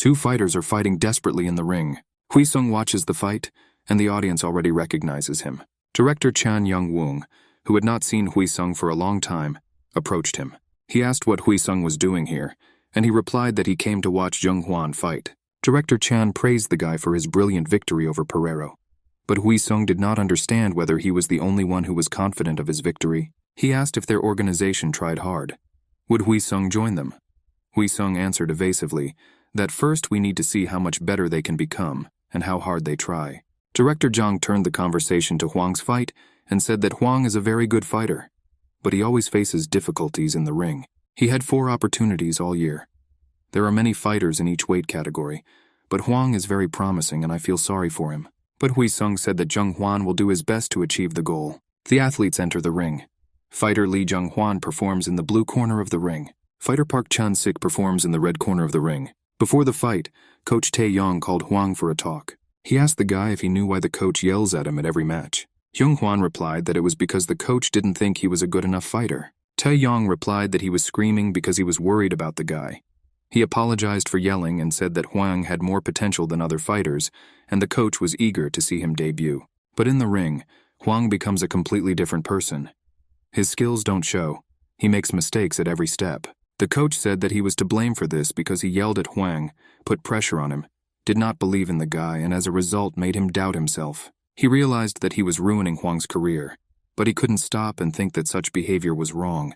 Two fighters are fighting desperately in the ring. Wheesung watches the fight, and the audience already recognizes him. Director Chan Young-woong, who had not seen Wheesung for a long time, approached him. He asked what Wheesung was doing here, and he replied that he came to watch Junghwan fight. Director Chan praised the guy for his brilliant victory over Perero. But Wheesung did not understand whether he was the only one who was confident of his victory. He asked if their organization tried hard. Would Wheesung join them? Wheesung answered evasively that first we need to see how much better they can become and how hard they try. Director Zhang turned the conversation to Hwang's fight and said that Hwang is a very good fighter, but he always faces difficulties in the ring. He had 4 opportunities all year. There are many fighters in each weight category, but Hwang is very promising and I feel sorry for him. But Wheesung said that Junghwan will do his best to achieve the goal. The athletes enter the ring. Fighter Lee Junghwan performs in the blue corner of the ring. Fighter Park Chan-sik performs in the red corner of the ring. Before the fight, Coach Tae-yong called Hwang for a talk. He asked the guy if he knew why the coach yells at him at every match. Junghwan replied that it was because the coach didn't think he was a good enough fighter. Tae-yong replied that he was screaming because he was worried about the guy. He apologized for yelling and said that Hwang had more potential than other fighters, and the coach was eager to see him debut. But in the ring, Hwang becomes a completely different person. His skills don't show. He makes mistakes at every step. The coach said that he was to blame for this because he yelled at Hwang, put pressure on him, did not believe in the guy, and as a result made him doubt himself. He realized that he was ruining Hwang's career, but he couldn't stop and think that such behavior was wrong.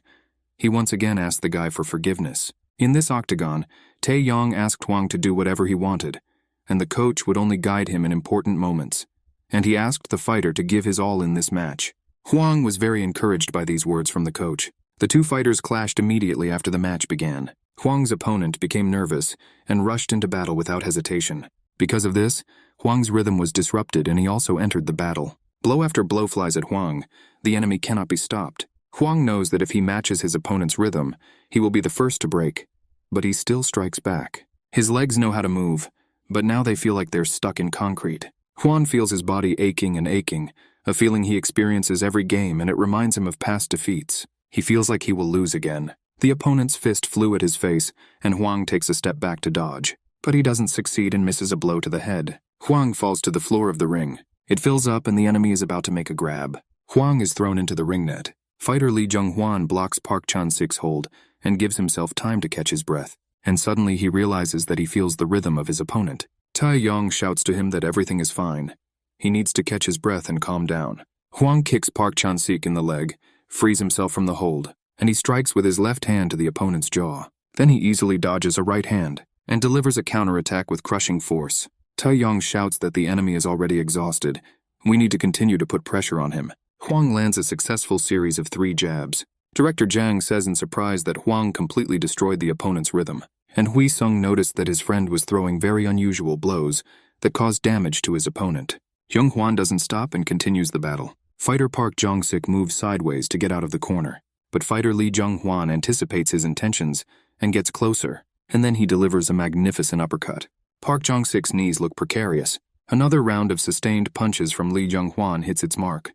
He once again asked the guy for forgiveness. In this octagon, Tae-yong asked Hwang to do whatever he wanted, and the coach would only guide him in important moments. And he asked the fighter to give his all in this match. Hwang was very encouraged by these words from the coach. The two fighters clashed immediately after the match began. Hwang's opponent became nervous and rushed into battle without hesitation. Because of this, Hwang's rhythm was disrupted and he also entered the battle. Blow after blow flies at Hwang. The enemy cannot be stopped. Hwang knows that if he matches his opponent's rhythm, he will be the first to break. But he still strikes back. His legs know how to move, but now they feel like they're stuck in concrete. Hwang feels his body aching and aching, a feeling he experiences every game, and it reminds him of past defeats. He feels like he will lose again. The opponent's fist flew at his face, and Hwang takes a step back to dodge. But he doesn't succeed and misses a blow to the head. Hwang falls to the floor of the ring. It fills up and the enemy is about to make a grab. Hwang is thrown into the ring net. Fighter Lee Junghwan blocks Park Chan-sik's hold and gives himself time to catch his breath. And suddenly he realizes that he feels the rhythm of his opponent. Tae-yong shouts to him that everything is fine. He needs to catch his breath and calm down. Hwang kicks Park Chan-sik in the leg, frees himself from the hold, and he strikes with his left hand to the opponent's jaw. Then he easily dodges a right hand and delivers a counterattack with crushing force. Tae-yong shouts that the enemy is already exhausted. We need to continue to put pressure on him. Hwang lands a successful series of 3 jabs. Director Jang says in surprise that Hwang completely destroyed the opponent's rhythm, and Wheesung noticed that his friend was throwing very unusual blows that caused damage to his opponent. Junghwan doesn't stop and continues the battle. Fighter Park Jong-sik moves sideways to get out of the corner, but fighter Lee Junghwan anticipates his intentions and gets closer, and then he delivers a magnificent uppercut. Park Jong-sik's knees look precarious. Another round of sustained punches from Lee Junghwan hits its mark.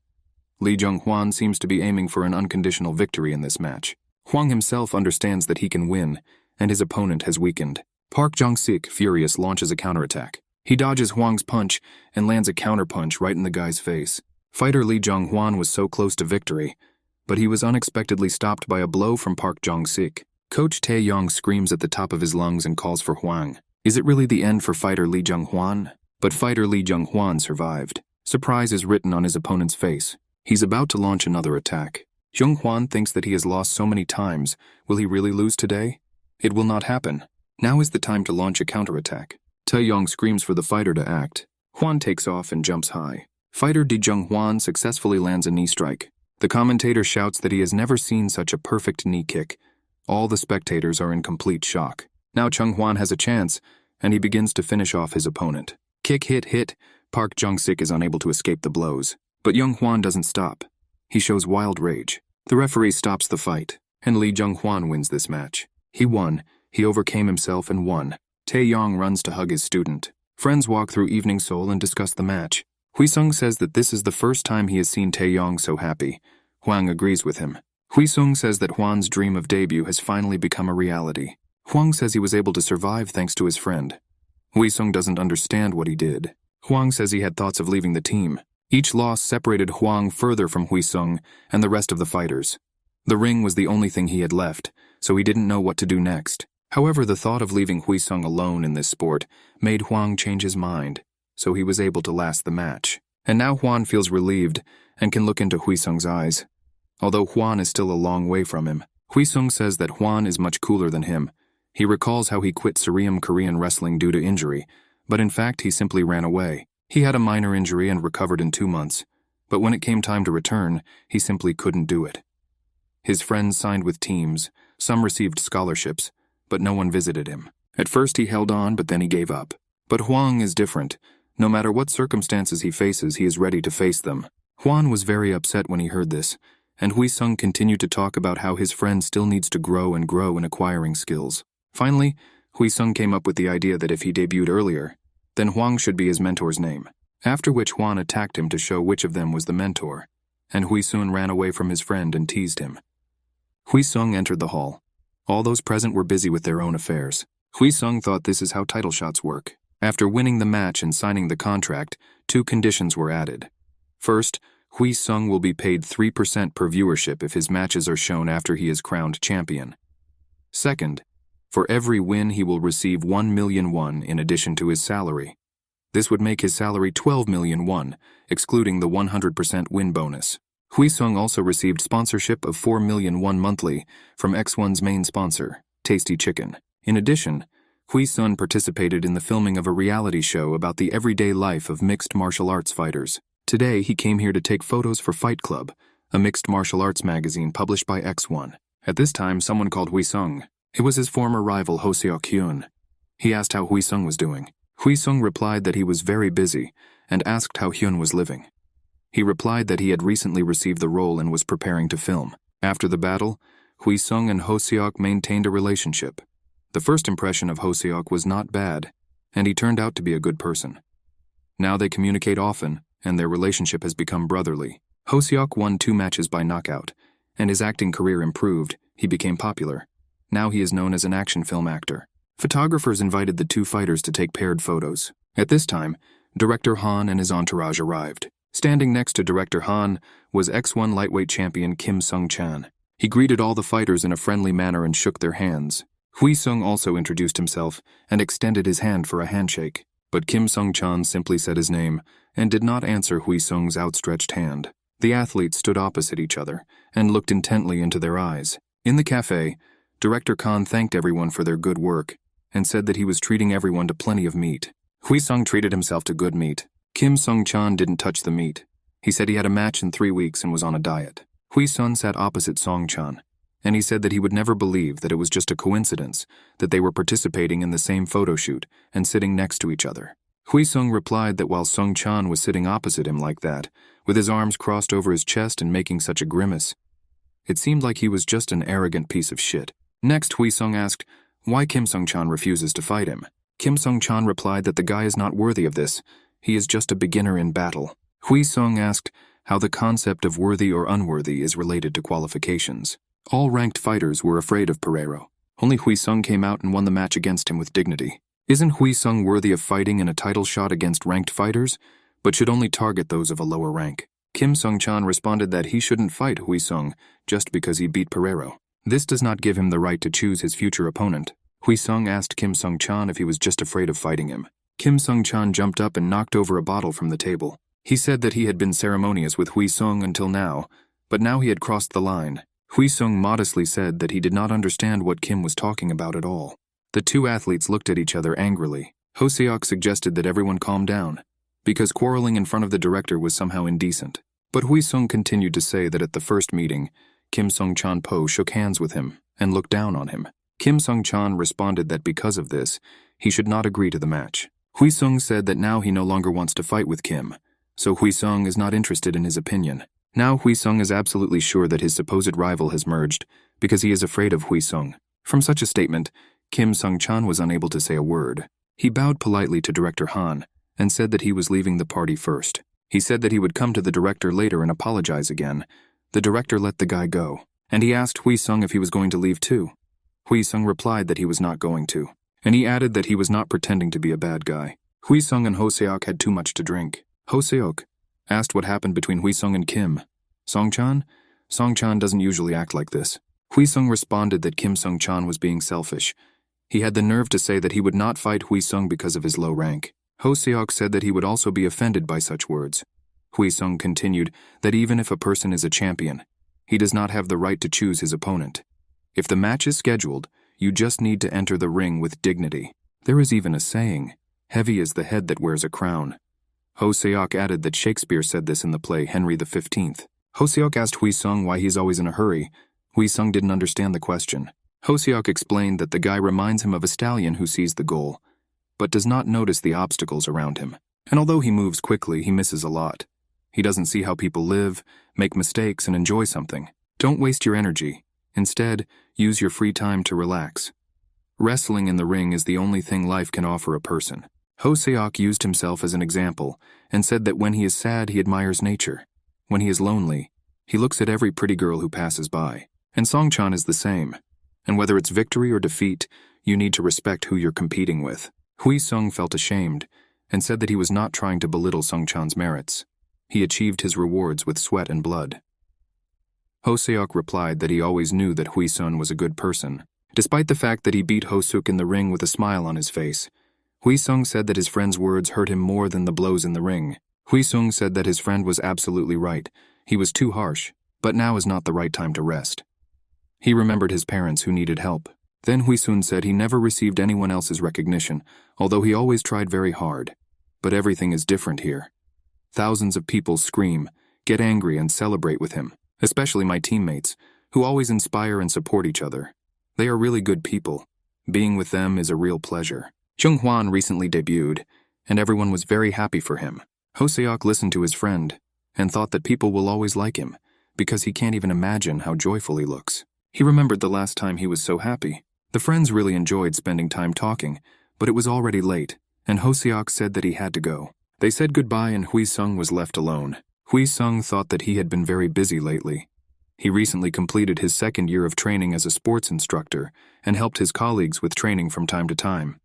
Lee Junghwan seems to be aiming for an unconditional victory in this match. Hwang himself understands that he can win, and his opponent has weakened. Park Jong-sik, furious, launches a counterattack. He dodges Hwang's punch and lands a counterpunch right in the guy's face. Fighter Lee Junghwan was so close to victory, but he was unexpectedly stopped by a blow from Park Jong-sik. Coach Tae-yong screams at the top of his lungs and calls for Hwang. Is it really the end for fighter Lee Junghwan? But fighter Lee Junghwan survived. Surprise is written on his opponent's face. He's about to launch another attack. Junghwan thinks that he has lost so many times. Will he really lose today? It will not happen. Now is the time to launch a counterattack. Tae-yong screams for the fighter to act. Hwan takes off and jumps high. Fighter Lee Junghwan successfully lands a knee strike. The commentator shouts that he has never seen such a perfect knee kick. All the spectators are in complete shock. Now Junghwan has a chance, and he begins to finish off his opponent. Kick, hit. Park Jong-sik is unable to escape the blows. But Junghwan doesn't stop. He shows wild rage. The referee stops the fight, and Lee Junghwan wins this match. He won. He overcame himself and won. Tae-yong runs to hug his student. Friends walk through Evening Seoul and discuss the match. Wheesung says that this is the first time he has seen Tae-yong so happy. Hwang agrees with him. Wheesung says that Hwan's dream of debut has finally become a reality. Hwang says he was able to survive thanks to his friend. Wheesung doesn't understand what he did. Hwang says he had thoughts of leaving the team. Each loss separated Hwang further from Wheesung and the rest of the fighters. The ring was the only thing he had left, so he didn't know what to do next. However, the thought of leaving Wheesung alone in this sport made Hwang change his mind, so he was able to last the match. And now Hwan feels relieved and can look into Wheesung's eyes. Although Hwan is still a long way from him, Wheesung says that Hwan is much cooler than him. He recalls how he quit Suryam Korean wrestling due to injury, but in fact he simply ran away. He had a minor injury and recovered in 2 months, but when it came time to return, he simply couldn't do it. His friends signed with teams, some received scholarships, but no one visited him. At first he held on, but then he gave up. But Hwang is different. No matter what circumstances he faces, he is ready to face them. Hwan was very upset when he heard this, and Wheesung continued to talk about how his friend still needs to grow in acquiring skills. Finally, Wheesung came up with the idea that if he debuted earlier, then Hwang should be his mentor's name. After which Hwan attacked him to show which of them was the mentor, and Wheesung ran away from his friend and teased him. Wheesung entered the hall. All those present were busy with their own affairs. Wheesung thought this is how title shots work. After winning the match and signing the contract, 2 conditions were added. First, Wheesung will be paid 3% per viewership if his matches are shown after he is crowned champion. Second, for every win he will receive 1 million won in addition to his salary. This would make his salary 12 million won, excluding the 100% win bonus. Wheesung also received sponsorship of 4 million won monthly from X1's main sponsor, Tasty Chicken. In addition, Wheesung participated in the filming of a reality show about the everyday life of mixed martial arts fighters. Today, he came here to take photos for Fight Club, a mixed martial arts magazine published by X1. At this time, someone called Wheesung. It was his former rival Hoseok. He asked how Wheesung was doing. Wheesung replied that he was very busy and asked how Hyun was living. He replied that he had recently received the role and was preparing to film. After the battle, Wheesung and Hoseok maintained a relationship. The first impression of Hoseok was not bad, and he turned out to be a good person. Now they communicate often, and their relationship has become brotherly. Hoseok won 2 matches by knockout, and his acting career improved. He became popular. Now he is known as an action film actor. Photographers invited the 2 fighters to take paired photos. At this time, Director Han and his entourage arrived. Standing next to Director Han was X1 lightweight champion Kim Sung-chan. He greeted all the fighters in a friendly manner and shook their hands. Wheesung also introduced himself and extended his hand for a handshake, but Kim Sung-chan simply said his name and did not answer Wheesung's outstretched hand. The athletes stood opposite each other and looked intently into their eyes. In the cafe, Director Khan thanked everyone for their good work and said that he was treating everyone to plenty of meat. Wheesung treated himself to good meat. Kim Sung-chan didn't touch the meat. He said he had a match in 3 weeks and was on a diet. Wheesung sat opposite Song-chan, and he said that he would never believe that it was just a coincidence that they were participating in the same photo shoot and sitting next to each other. Wheesung replied that while Sung-chan was sitting opposite him like that, with his arms crossed over his chest and making such a grimace, it seemed like he was just an arrogant piece of shit. Next, Wheesung asked why Kim Sung-chan refuses to fight him. Kim Sung-chan replied that the guy is not worthy of this. He is just a beginner in battle. Wheesung asked how the concept of worthy or unworthy is related to qualifications. All ranked fighters were afraid of Perero. Only Wheesung came out and won the match against him with dignity. Isn't Wheesung worthy of fighting in a title shot against ranked fighters, but should only target those of a lower rank? Kim Sung-chan responded that he shouldn't fight Wheesung just because he beat Perero. This does not give him the right to choose his future opponent. Wheesung asked Kim Sung-chan if he was just afraid of fighting him. Kim Sung-chan jumped up and knocked over a bottle from the table. He said that he had been ceremonious with Wheesung until now, but now he had crossed the line. Wheesung modestly said that he did not understand what Kim was talking about at all. The 2 athletes looked at each other angrily. Hoseok suggested that everyone calm down, because quarreling in front of the director was somehow indecent. But Wheesung continued to say that at the first meeting, Kim Sung-chan Po shook hands with him and looked down on him. Kim Sung-chan responded that because of this, he should not agree to the match. Wheesung said that now he no longer wants to fight with Kim, so Wheesung is not interested in his opinion. Now Wheesung is absolutely sure that his supposed rival has merged, because he is afraid of Wheesung. From such a statement, Kim Sung-chan was unable to say a word. He bowed politely to Director Han and said that he was leaving the party first. He said that he would come to the director later and apologize again. The director let the guy go, and he asked Wheesung if he was going to leave too. Wheesung replied that he was not going to. And he added that he was not pretending to be a bad guy. Wheesung and Hoseok had too much to drink. Hoseok asked what happened between Wheesung and Kim. Songchan? Songchan doesn't usually act like this. Wheesung responded that Kim Songchan was being selfish. He had the nerve to say that he would not fight Wheesung because of his low rank. Hoseok said that he would also be offended by such words. Wheesung continued that even if a person is a champion, he does not have the right to choose his opponent. If the match is scheduled, you just need to enter the ring with dignity. There is even a saying, heavy is the head that wears a crown. Hoseok added that Shakespeare said this in the play Henry XV. Hoseok asked Wheesung why he's always in a hurry. Wheesung didn't understand the question. Hoseok explained that the guy reminds him of a stallion who sees the goal, but does not notice the obstacles around him. And although he moves quickly, he misses a lot. He doesn't see how people live, make mistakes, and enjoy something. Don't waste your energy. Instead, use your free time to relax. Wrestling in the ring is the only thing life can offer a person. Hoseok used himself as an example and said that when he is sad, he admires nature. When he is lonely, he looks at every pretty girl who passes by. And Songchan is the same. And whether it's victory or defeat, you need to respect who you're competing with. Wheesung felt ashamed and said that he was not trying to belittle Songchan's merits. He achieved his rewards with sweat and blood. Hoseok replied that he always knew that Wheesung was a good person. Despite the fact that he beat Hoseok in the ring with a smile on his face, Wheesung said that his friend's words hurt him more than the blows in the ring. Wheesung said that his friend was absolutely right. He was too harsh, but now is not the right time to rest. He remembered his parents who needed help. Then Wheesung said he never received anyone else's recognition, although he always tried very hard. But everything is different here. Thousands of people scream, get angry, and celebrate with him, especially my teammates, who always inspire and support each other. They are really good people. Being with them is a real pleasure. Junghwan recently debuted, and everyone was very happy for him. Hoseok listened to his friend and thought that people will always like him because he can't even imagine how joyful he looks. He remembered the last time he was so happy. The friends really enjoyed spending time talking, but it was already late, and Hoseok said that he had to go. They said goodbye and Wheesung was left alone. Wheesung thought that he had been very busy lately. He recently completed his second year of training as a sports instructor and helped his colleagues with training from time to time.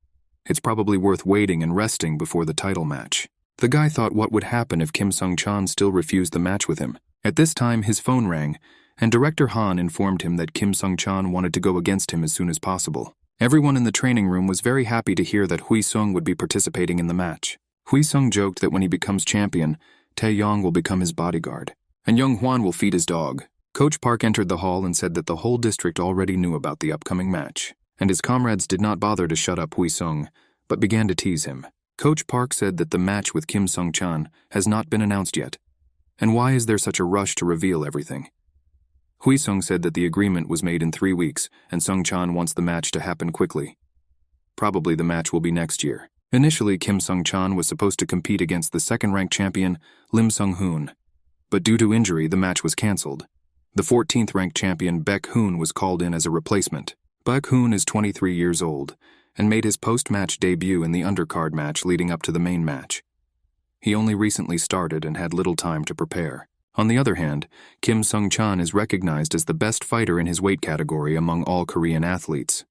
It's probably worth waiting and resting before the title match. The guy thought what would happen if Kim Songchan still refused the match with him. At this time, his phone rang, and Director Han informed him that Kim Songchan wanted to go against him as soon as possible. Everyone in the training room was very happy to hear that Wheesung would be participating in the match. Wheesung joked that when he becomes champion, Taeyong will become his bodyguard, and Junghwan will feed his dog. Coach Park entered the hall and said that the whole district already knew about the upcoming match, and his comrades did not bother to shut up Wheesung, but began to tease him. Coach Park said that the match with Kim Songchan has not been announced yet. And why is there such a rush to reveal everything? Wheesung said that the agreement was made in 3 weeks, and Songchan wants the match to happen quickly. Probably the match will be next year. Initially, Kim Songchan was supposed to compete against the second-ranked champion, Lim Sung-hoon. But due to injury, the match was cancelled. The 14th-ranked champion, Baek-hoon, was called in as a replacement. Baek-hoon is 23 years old, and made his post-match debut in the undercard match leading up to the main match. He only recently started and had little time to prepare. On the other hand, Kim Songchan is recognized as the best fighter in his weight category among all Korean athletes.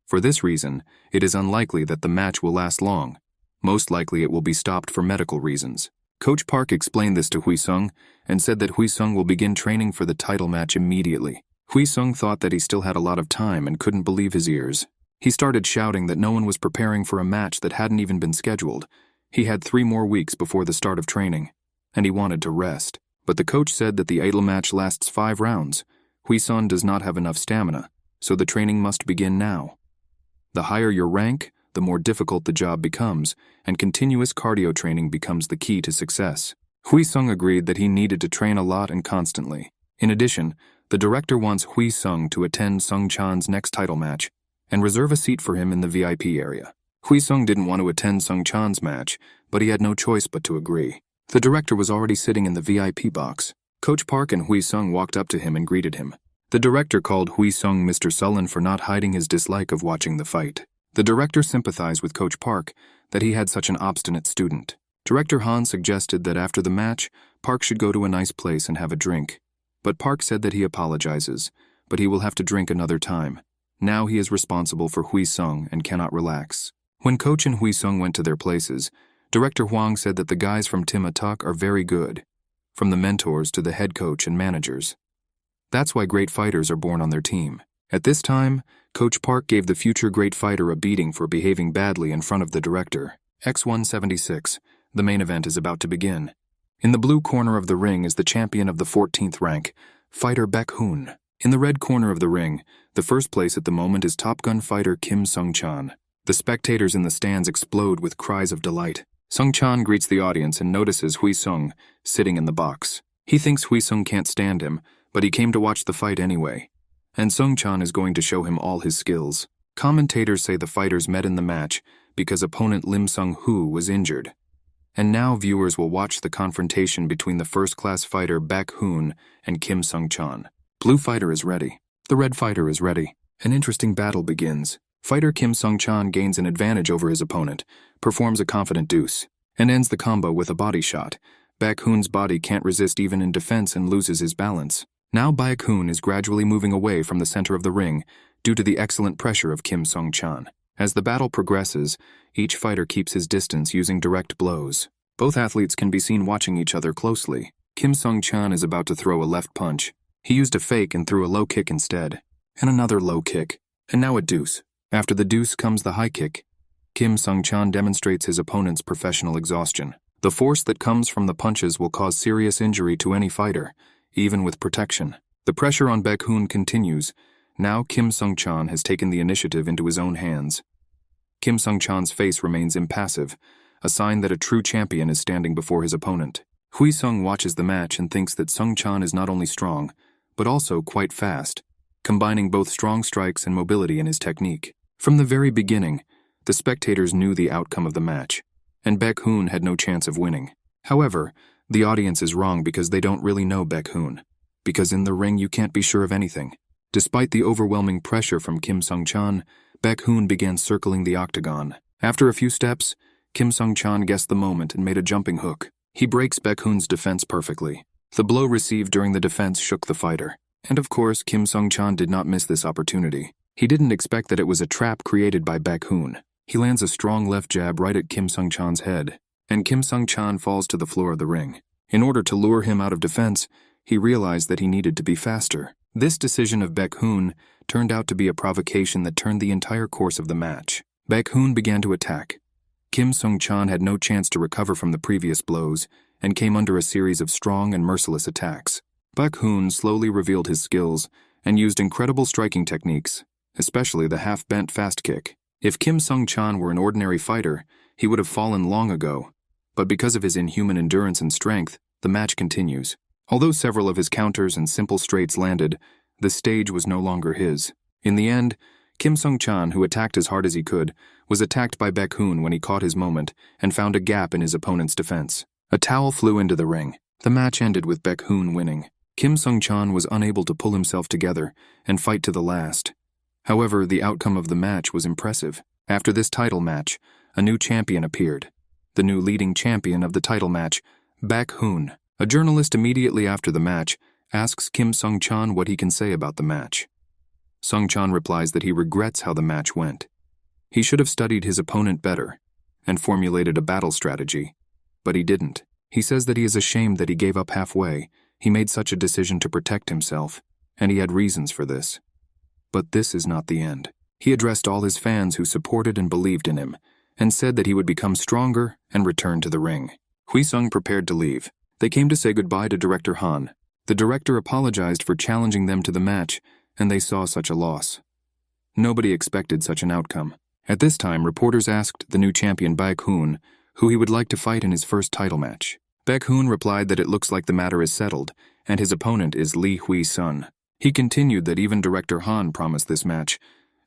For this reason, it is unlikely that the match will last long. Most likely it will be stopped for medical reasons. Coach Park explained this to Wheesung and said that Wheesung will begin training for the title match immediately. Wheesung thought that he still had a lot of time and couldn't believe his ears. He started shouting that no one was preparing for a match that hadn't even been scheduled. He had 3 more weeks before the start of training, and he wanted to rest. But the coach said that the idol match lasts 5 rounds. Wheesung does not have enough stamina, so the training must begin now. The higher your rank, the more difficult the job becomes, and continuous cardio training becomes the key to success. Wheesung agreed that he needed to train a lot and constantly. In addition, the director wants Wheesung to attend Songchan's next title match and reserve a seat for him in the VIP area. Wheesung didn't want to attend Songchan's match, but he had no choice but to agree. The director was already sitting in the VIP box. Coach Park and Wheesung walked up to him and greeted him. The director called Wheesung Mr. Sullen for not hiding his dislike of watching the fight. The director sympathized with Coach Park that he had such an obstinate student. Director Han suggested that after the match, Park should go to a nice place and have a drink. But Park said that he apologizes, but he will have to drink another time. Now he is responsible for Wheesung and cannot relax. When Coach and Wheesung went to their places, Director Hwang said that the guys from Tim Atak are very good, from the mentors to the head coach and managers. That's why great fighters are born on their team. At this time, Coach Park gave the future great fighter a beating for behaving badly in front of the director. X176, the main event is about to begin. In the blue corner of the ring is the champion of the 14th rank, fighter Baek-hoon. In the red corner of the ring, the first place at the moment is Top Gun fighter Kim Sung-chan. The spectators in the stands explode with cries of delight. Sung-chan greets the audience and notices Wheesung sitting in the box. He thinks Wheesung can't stand him, but he came to watch the fight anyway. And Sung-chan is going to show him all his skills. Commentators say the fighters met in the match because opponent Lim Sung-hoo was injured. And now viewers will watch the confrontation between the first-class fighter Baek-hoon and Kim Sung-chan. Blue fighter is ready. The red fighter is ready. An interesting battle begins. Fighter Kim Sung-chan gains an advantage over his opponent, performs a confident deuce, and ends the combo with a body shot. Baek-hoon's body can't resist even in defense and loses his balance. Now Baek-hoon is gradually moving away from the center of the ring due to the excellent pressure of Kim Sung-chan. As the battle progresses, each fighter keeps his distance using direct blows. Both athletes can be seen watching each other closely. Kim Sung-chan is about to throw a left punch. He used a fake and threw a low kick instead, and another low kick, and now a deuce. After the deuce comes the high kick. Kim Sung-chan demonstrates his opponent's professional exhaustion. The force that comes from the punches will cause serious injury to any fighter, even with protection. The pressure on Baek-hoon continues. Now Kim Sung-chan has taken the initiative into his own hands. Kim Sung-chan's face remains impassive, a sign that a true champion is standing before his opponent. Wheesung watches the match and thinks that Sung-chan is not only strong, but also quite fast, combining both strong strikes and mobility in his technique. From the very beginning, the spectators knew the outcome of the match, and Baek-hoon had no chance of winning. However, the audience is wrong because they don't really know Baek-hoon, because in the ring you can't be sure of anything. Despite the overwhelming pressure from Kim Sung-chan, Baek-hoon began circling the octagon. After a few steps, Kim Sung-chan guessed the moment and made a jumping hook. He breaks Baek-hoon's defense perfectly. The blow received during the defense shook the fighter. And of course, Kim Sung-chan did not miss this opportunity. He didn't expect that it was a trap created by Baek-hoon. He lands a strong left jab right at Kim Sung-chan's head, and Kim Sung-chan falls to the floor of the ring. In order to lure him out of defense, he realized that he needed to be faster. This decision of Baek-hoon turned out to be a provocation that turned the entire course of the match. Baek-hoon began to attack. Kim Sung-chan had no chance to recover from the previous blows and came under a series of strong and merciless attacks. Baek-hoon slowly revealed his skills and used incredible striking techniques, especially the half-bent fast kick. If Kim Sung-chan were an ordinary fighter, he would have fallen long ago. But because of his inhuman endurance and strength, the match continues. Although several of his counters and simple straights landed, the stage was no longer his. In the end, Kim Sung-chan, who attacked as hard as he could, was attacked by Baek-hoon when he caught his moment and found a gap in his opponent's defense. A towel flew into the ring. The match ended with Baek-hoon winning. Kim Sung-chan was unable to pull himself together and fight to the last. However, the outcome of the match was impressive. After this title match, a new champion appeared. The new leading champion of the title match, Baek-hoon. A journalist immediately after the match asks Kim Sung-chan what he can say about the match. Sung-chan replies that he regrets how the match went. He should have studied his opponent better and formulated a battle strategy, but he didn't. He says that he is ashamed that he gave up halfway. He made such a decision to protect himself, and he had reasons for this. But this is not the end. He addressed all his fans who supported and believed in him, and said that he would become stronger and return to the ring. Wheesung prepared to leave. They came to say goodbye to Director Han. The director apologized for challenging them to the match, and they saw such a loss. Nobody expected such an outcome. At this time, reporters asked the new champion Baek-hoon who he would like to fight in his first title match. Baek-hoon replied that it looks like the matter is settled, and his opponent is Lee Hwi-sung. He continued that even Director Han promised this match,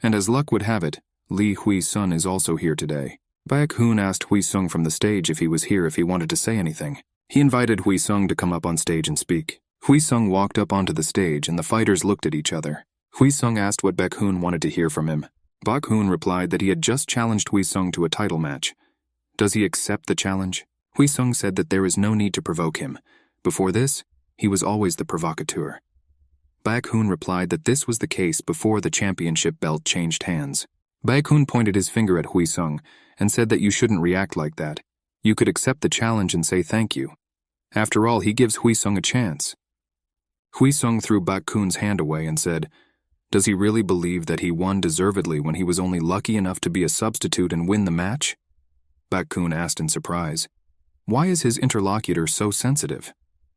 and as luck would have it, Lee Hwi-sung is also here today. Baek-hoon asked Wheesung from the stage if he was here if he wanted to say anything. He invited Wheesung to come up on stage and speak. Wheesung walked up onto the stage and the fighters looked at each other. Wheesung asked what Baek-hoon wanted to hear from him. Baek-hoon replied that he had just challenged Wheesung to a title match. Does he accept the challenge? Wheesung said that there is no need to provoke him. Before this, he was always the provocateur. Baek-hoon replied that this was the case before the championship belt changed hands. Baek-hoon pointed his finger at Wheesung and said that you shouldn't react like that. You could accept the challenge and say thank you. After all, he gives Wheesung a chance. Wheesung threw Baek-hoon's hand away and said, "Does he really believe that he won deservedly when he was only lucky enough to be a substitute and win the match?" Baek-hoon asked in surprise. Why is his interlocutor so sensitive?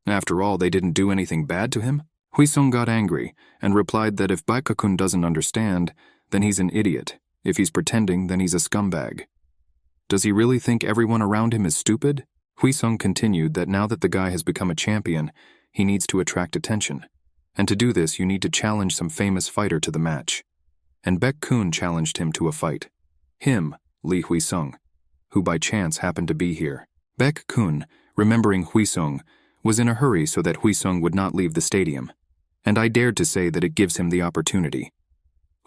After all, they didn't do anything bad to him? Wheesung got angry and replied that if Baek-hoon doesn't understand, then he's an idiot. If he's pretending, then he's a scumbag. Does he really think everyone around him is stupid? Wheesung continued that now that the guy has become a champion, he needs to attract attention. And to do this, you need to challenge some famous fighter to the match. And Baek-hoon challenged him to a fight. Him, Lee Wheesung, who by chance happened to be here. Baek-hoon, remembering Wheesung, was in a hurry so that Wheesung would not leave the stadium. And I dared to say that it gives him the opportunity.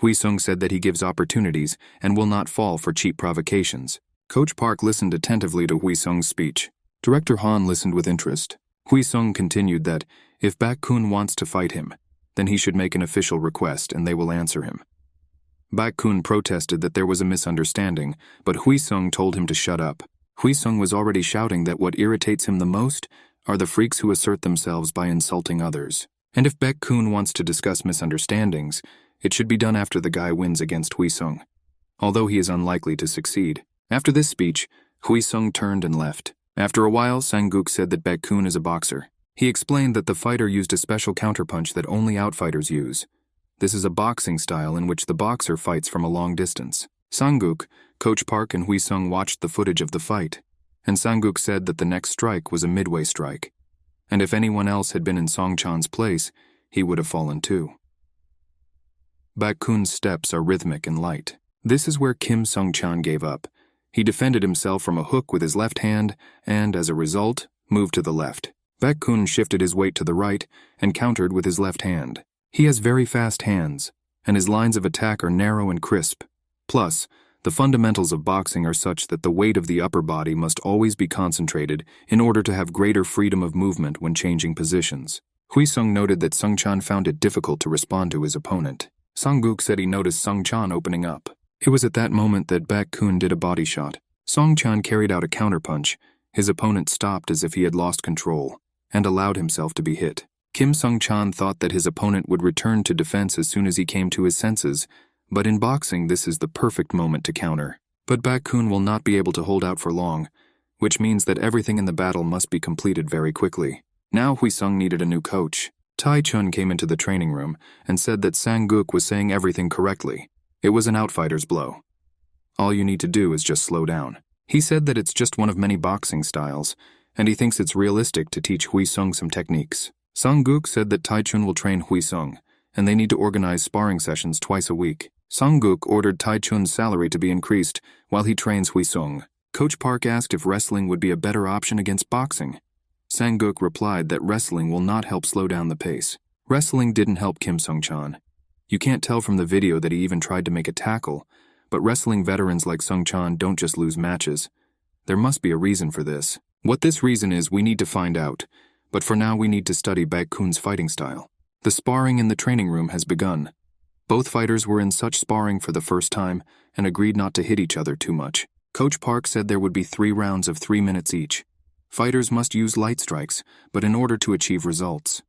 Wheesung said that he gives opportunities and will not fall for cheap provocations. Coach Park listened attentively to Wheesung's speech. Director Han listened with interest. Wheesung continued that if Baek-hoon wants to fight him, then he should make an official request and they will answer him. Baek-hoon protested that there was a misunderstanding, but Wheesung told him to shut up. Wheesung was already shouting that what irritates him the most are the freaks who assert themselves by insulting others. And if Baek-hoon wants to discuss misunderstandings, it should be done after the guy wins against Wheesung, although he is unlikely to succeed. After this speech, Wheesung turned and left. After a while, Sanguk said that Baek-hoon is a boxer. He explained that the fighter used a special counterpunch that only outfighters use. This is a boxing style in which the boxer fights from a long distance. Sanguk, Coach Park and Wheesung watched the footage of the fight, and Sanguk said that the next strike was a midway strike, and if anyone else had been in Songchan's place, he would have fallen too. Baek-hoon's steps are rhythmic and light. This is where Kim Sungchan gave up. He defended himself from a hook with his left hand and, as a result, moved to the left. Baek-hoon shifted his weight to the right and countered with his left hand. He has very fast hands, and his lines of attack are narrow and crisp. Plus, the fundamentals of boxing are such that the weight of the upper body must always be concentrated in order to have greater freedom of movement when changing positions. Wheesung noted that Sungchan found it difficult to respond to his opponent. Sanguk said he noticed Sungchan opening up. It was at that moment that Baek-hoon did a body shot. Sungchan carried out a counterpunch. His opponent stopped as if he had lost control and allowed himself to be hit. Kim Sungchan thought that his opponent would return to defense as soon as he came to his senses, but in boxing this is the perfect moment to counter. But Baek-hoon will not be able to hold out for long, which means that everything in the battle must be completed very quickly. Now Wheesung needed a new coach. Tai-chun came into the training room and said that Sanguk was saying everything correctly. It was an outfighter's blow. All you need to do is just slow down. He said that it's just one of many boxing styles, and he thinks it's realistic to teach Wheesung some techniques. Sanguk said that Tai-chun will train Wheesung, and they need to organize sparring sessions twice a week. Sanguk ordered Tai-chun's salary to be increased while he trains Wheesung. Coach Park asked if wrestling would be a better option against boxing. Sanguk replied that wrestling will not help slow down the pace. Wrestling didn't help Kim Sungchan. You can't tell from the video that he even tried to make a tackle, but wrestling veterans like Sungchan don't just lose matches. There must be a reason for this. What this reason is, we need to find out, but for now we need to study Baek-hoon's fighting style. The sparring in the training room has begun. Both fighters were in such sparring for the first time and agreed not to hit each other too much. Coach Park said there would be 3 rounds of 3 minutes each. Fighters must use light strikes, but in order to achieve results,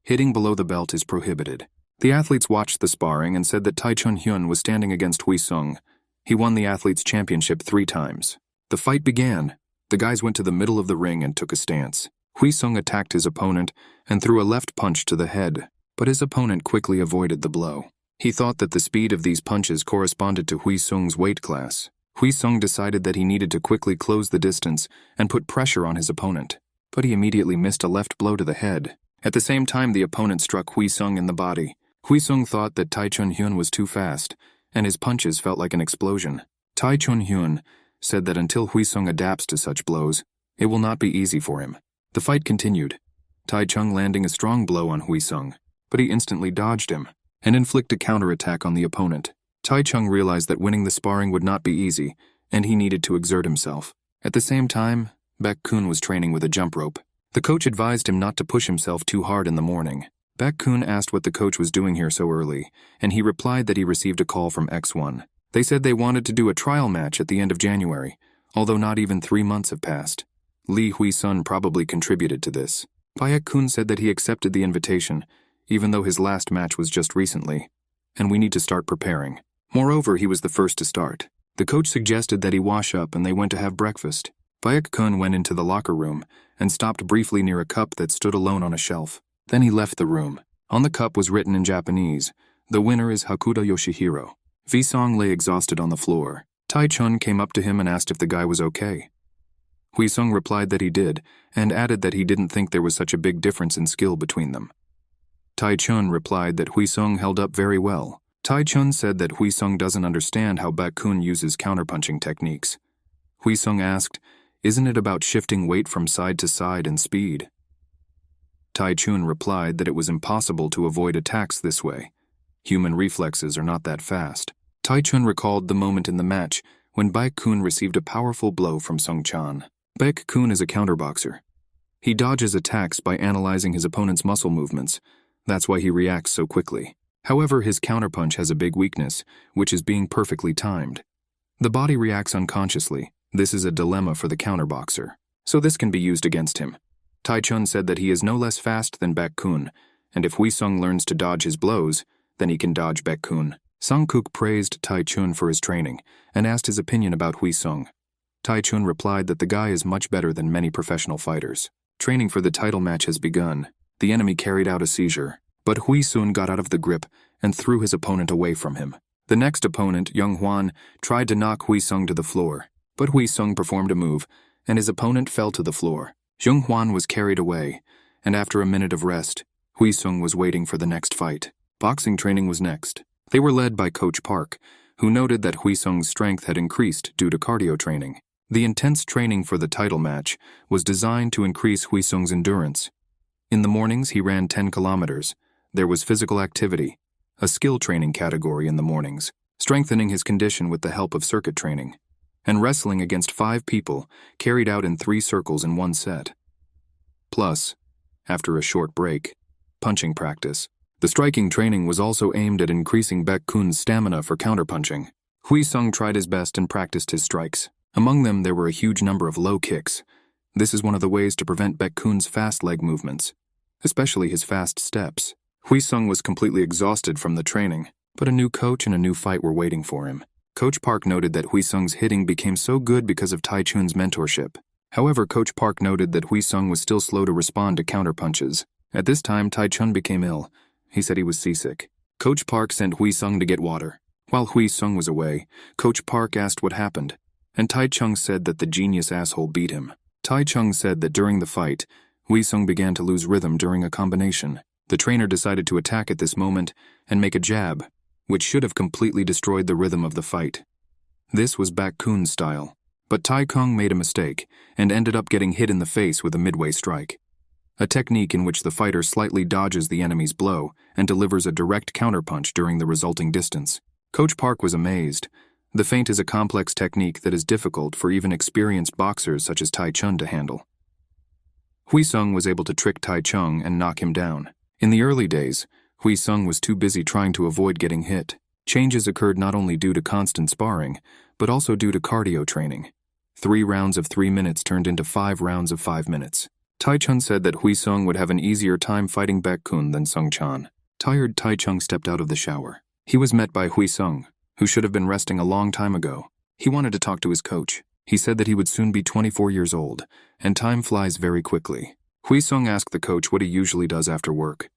hitting below the belt is prohibited. The athletes watched the sparring and said that Tai-chun Hyun was standing against Wheesung. He won the athletes' championship 3 times. The fight began. The guys went to the middle of the ring and took a stance. Wheesung attacked his opponent and threw a left punch to the head, but his opponent quickly avoided the blow. He thought that the speed of these punches corresponded to Wheesung's weight class. Wheesung decided that he needed to quickly close the distance and put pressure on his opponent, but he immediately missed a left blow to the head. At the same time, the opponent struck Wheesung in the body. Wheesung thought that Tai-chun Hyun was too fast, and his punches felt like an explosion. Tai-chun Hyun said that until Wheesung adapts to such blows, it will not be easy for him. The fight continued, Tai-chung landing a strong blow on Wheesung, but he instantly dodged him and inflicted a counterattack on the opponent. Tai-chung realized that winning the sparring would not be easy, and he needed to exert himself. At the same time, Baek-hoon was training with a jump rope. The coach advised him not to push himself too hard in the morning. Baek-kun asked what the coach was doing here so early, and he replied that he received a call from X1. They said they wanted to do a trial match at the end of January, although not even 3 months have passed. Lee Hwi-sung probably contributed to this. Baek-kun said that he accepted the invitation, even though his last match was just recently, and we need to start preparing. Moreover, he was the first to start. The coach suggested that he wash up and they went to have breakfast. Baek-kun went into the locker room and stopped briefly near a cup that stood alone on a shelf. Then he left the room. On the cup was written in Japanese, "The winner is Hakuda Yoshihiro." Wheesung lay exhausted on the floor. Tai-chun came up to him and asked if the guy was okay. Wheesung replied that he did, and added that he didn't think there was such a big difference in skill between them. Tai-chun replied that Wheesung held up very well. Tai-chun said that Wheesung doesn't understand how Baek-kun uses counterpunching techniques. Wheesung asked, "Isn't it about shifting weight from side to side and speed?" Tai-chun replied that it was impossible to avoid attacks this way. Human reflexes are not that fast. Tai-chun recalled the moment in the match when Baek-kun received a powerful blow from Sung-chan. Baek-kun is a counterboxer. He dodges attacks by analyzing his opponent's muscle movements. That's why he reacts so quickly. However, his counterpunch has a big weakness, which is being perfectly timed. The body reacts unconsciously. This is a dilemma for the counterboxer. So this can be used against him. Tai-chun said that he is no less fast than Baek-kun, and if Wheesung learns to dodge his blows, then he can dodge Baek-kun. Sanguk praised Tai-chun for his training and asked his opinion about Wheesung. Tai-chun replied that the guy is much better than many professional fighters. Training for the title match has begun. The enemy carried out a seizure, but Wheesung got out of the grip and threw his opponent away from him. The next opponent, Junghwan, tried to knock Wheesung to the floor, but Wheesung performed a move, and his opponent fell to the floor. Junghwan was carried away, and after a minute of rest, Wheesung was waiting for the next fight. Boxing training was next. They were led by Coach Park, who noted that Wheesung's strength had increased due to cardio training. The intense training for the title match was designed to increase Wheesung's endurance. In the mornings, he ran 10 kilometers. There was physical activity, a skill training category in the mornings, strengthening his condition with the help of circuit training, and wrestling against 5 people carried out in 3 circles in 1 set. Plus, after a short break, punching practice. The striking training was also aimed at increasing Baek-kun's stamina for counterpunching. Wheesung tried his best and practiced his strikes. Among them, there were a huge number of low kicks. This is one of the ways to prevent Baek-kun's fast leg movements, especially his fast steps. Wheesung was completely exhausted from the training, but a new coach and a new fight were waiting for him. Coach Park noted that Wheesung's hitting became so good because of Tai-chun's mentorship. However, Coach Park noted that Wheesung was still slow to respond to counterpunches. At this time, Tai-chun became ill. He said he was seasick. Coach Park sent Wheesung to get water. While Wheesung was away, Coach Park asked what happened, and Tai-chun said that the genius asshole beat him. Tai-chun said that during the fight, Wheesung began to lose rhythm during a combination. The trainer decided to attack at this moment and make a jab, which should have completely destroyed the rhythm of the fight. This was Baek-kun's style, but Tai-chun made a mistake and ended up getting hit in the face with a midway strike, a technique in which the fighter slightly dodges the enemy's blow and delivers a direct counterpunch during the resulting distance. Coach Park was amazed. The feint is a complex technique that is difficult for even experienced boxers such as Tai-chun to handle. Wheesung was able to trick Tai-chun and knock him down. In the early days, Wheesung was too busy trying to avoid getting hit. Changes occurred not only due to constant sparring, but also due to cardio training. 3 rounds of 3 minutes turned into 5 rounds of 5 minutes. Tai-chun said that Wheesung would have an easier time fighting Baek-kun than Sung-chan. Tired, Tai-chun stepped out of the shower. He was met by Wheesung, who should have been resting a long time ago. He wanted to talk to his coach. He said that he would soon be 24 years old, and time flies very quickly. Wheesung asked the coach what he usually does after work.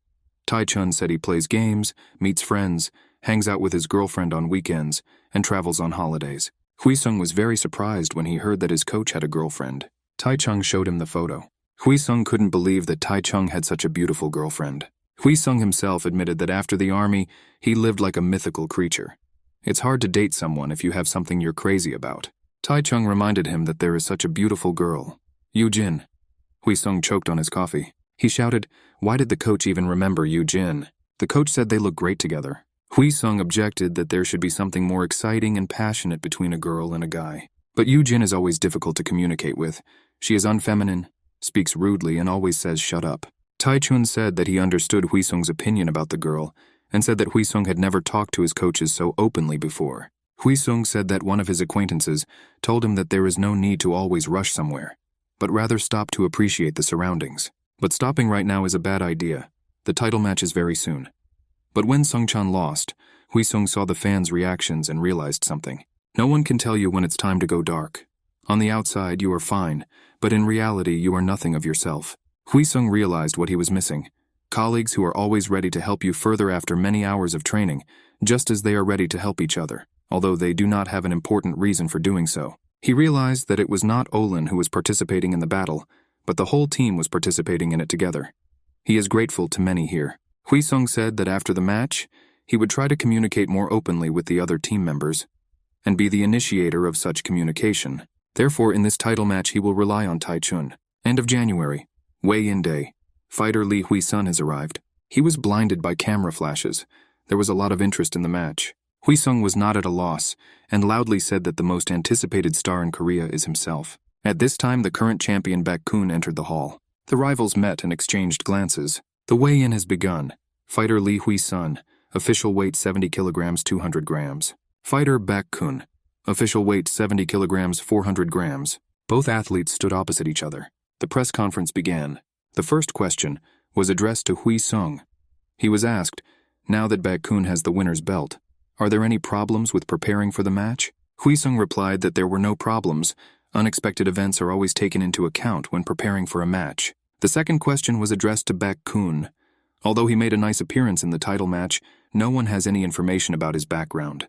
Tai-chun said he plays games, meets friends, hangs out with his girlfriend on weekends, and travels on holidays. Wheesung was very surprised when he heard that his coach had a girlfriend. Tai-chun showed him the photo. Wheesung couldn't believe that Tai-chun had such a beautiful girlfriend. Wheesung himself admitted that after the army, he lived like a mythical creature. It's hard to date someone if you have something you're crazy about. Tai-chun reminded him that there is such a beautiful girl. Eugen. Wheesung choked on his coffee. He shouted, "Why did the coach even remember Eugen?" The coach said they look great together. Wheesung objected that there should be something more exciting and passionate between a girl and a guy. But Eugen is always difficult to communicate with. She is unfeminine, speaks rudely, and always says shut up. Taichun said that he understood Wheesung's opinion about the girl and said that Wheesung had never talked to his coaches so openly before. Wheesung said that one of his acquaintances told him that there is no need to always rush somewhere, but rather stop to appreciate the surroundings. But stopping right now is a bad idea. The title match is very soon. But when Sungchan lost, Wheesung saw the fans' reactions and realized something. No one can tell you when it's time to go dark. On the outside, you are fine, but in reality, you are nothing of yourself. Wheesung realized what he was missing. Colleagues who are always ready to help you further after many hours of training, just as they are ready to help each other, although they do not have an important reason for doing so. He realized that it was not Olin who was participating in the battle, but the whole team was participating in it together. He is grateful to many here. Wheesung said that after the match, he would try to communicate more openly with the other team members and be the initiator of such communication. Therefore, in this title match, he will rely on Taichun. End of January. Weigh-in day. Fighter Lee Hui-sun has arrived. He was blinded by camera flashes. There was a lot of interest in the match. Wheesung was not at a loss and loudly said that the most anticipated star in Korea is himself. At this time, the current champion Baek-kun entered the hall. The rivals met and exchanged glances. The weigh-in has begun. Fighter Lee Hui-sun, official weight 70 kilograms 200 grams. Fighter Baek-kun, official weight 70 kilograms 400 grams. Both athletes stood opposite each other. The press conference began. The first question was addressed to Wheesung. He was asked, now that Baek-kun has the winner's belt, are there any problems with preparing for the match? Wheesung replied that there were no problems. Unexpected events are always taken into account when preparing for a match. The second question was addressed to Baek-kun. Although he made a nice appearance in the title match, no one has any information about his background.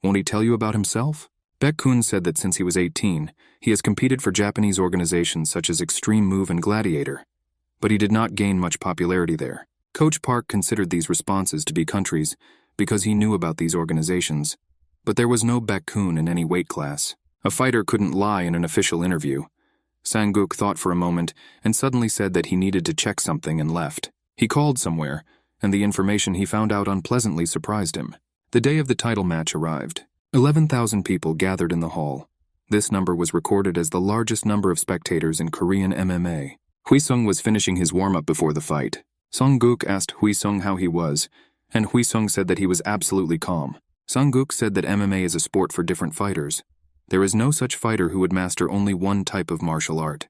Won't he tell you about himself? Baek-kun said that since he was 18, he has competed for Japanese organizations such as Extreme Move and Gladiator, but he did not gain much popularity there. Coach Park considered these responses to be countries because he knew about these organizations, but there was no Baek-kun in any weight class. A fighter couldn't lie in an official interview. Sanguk thought for a moment and suddenly said that he needed to check something and left. He called somewhere, and the information he found out unpleasantly surprised him. The day of the title match arrived. 11,000 people gathered in the hall. This number was recorded as the largest number of spectators in Korean MMA. Wheesung was finishing his warm-up before the fight. Sanguk asked Wheesung how he was, and Wheesung said that he was absolutely calm. Sanguk said that MMA is a sport for different fighters. There is no such fighter who would master only one type of martial art.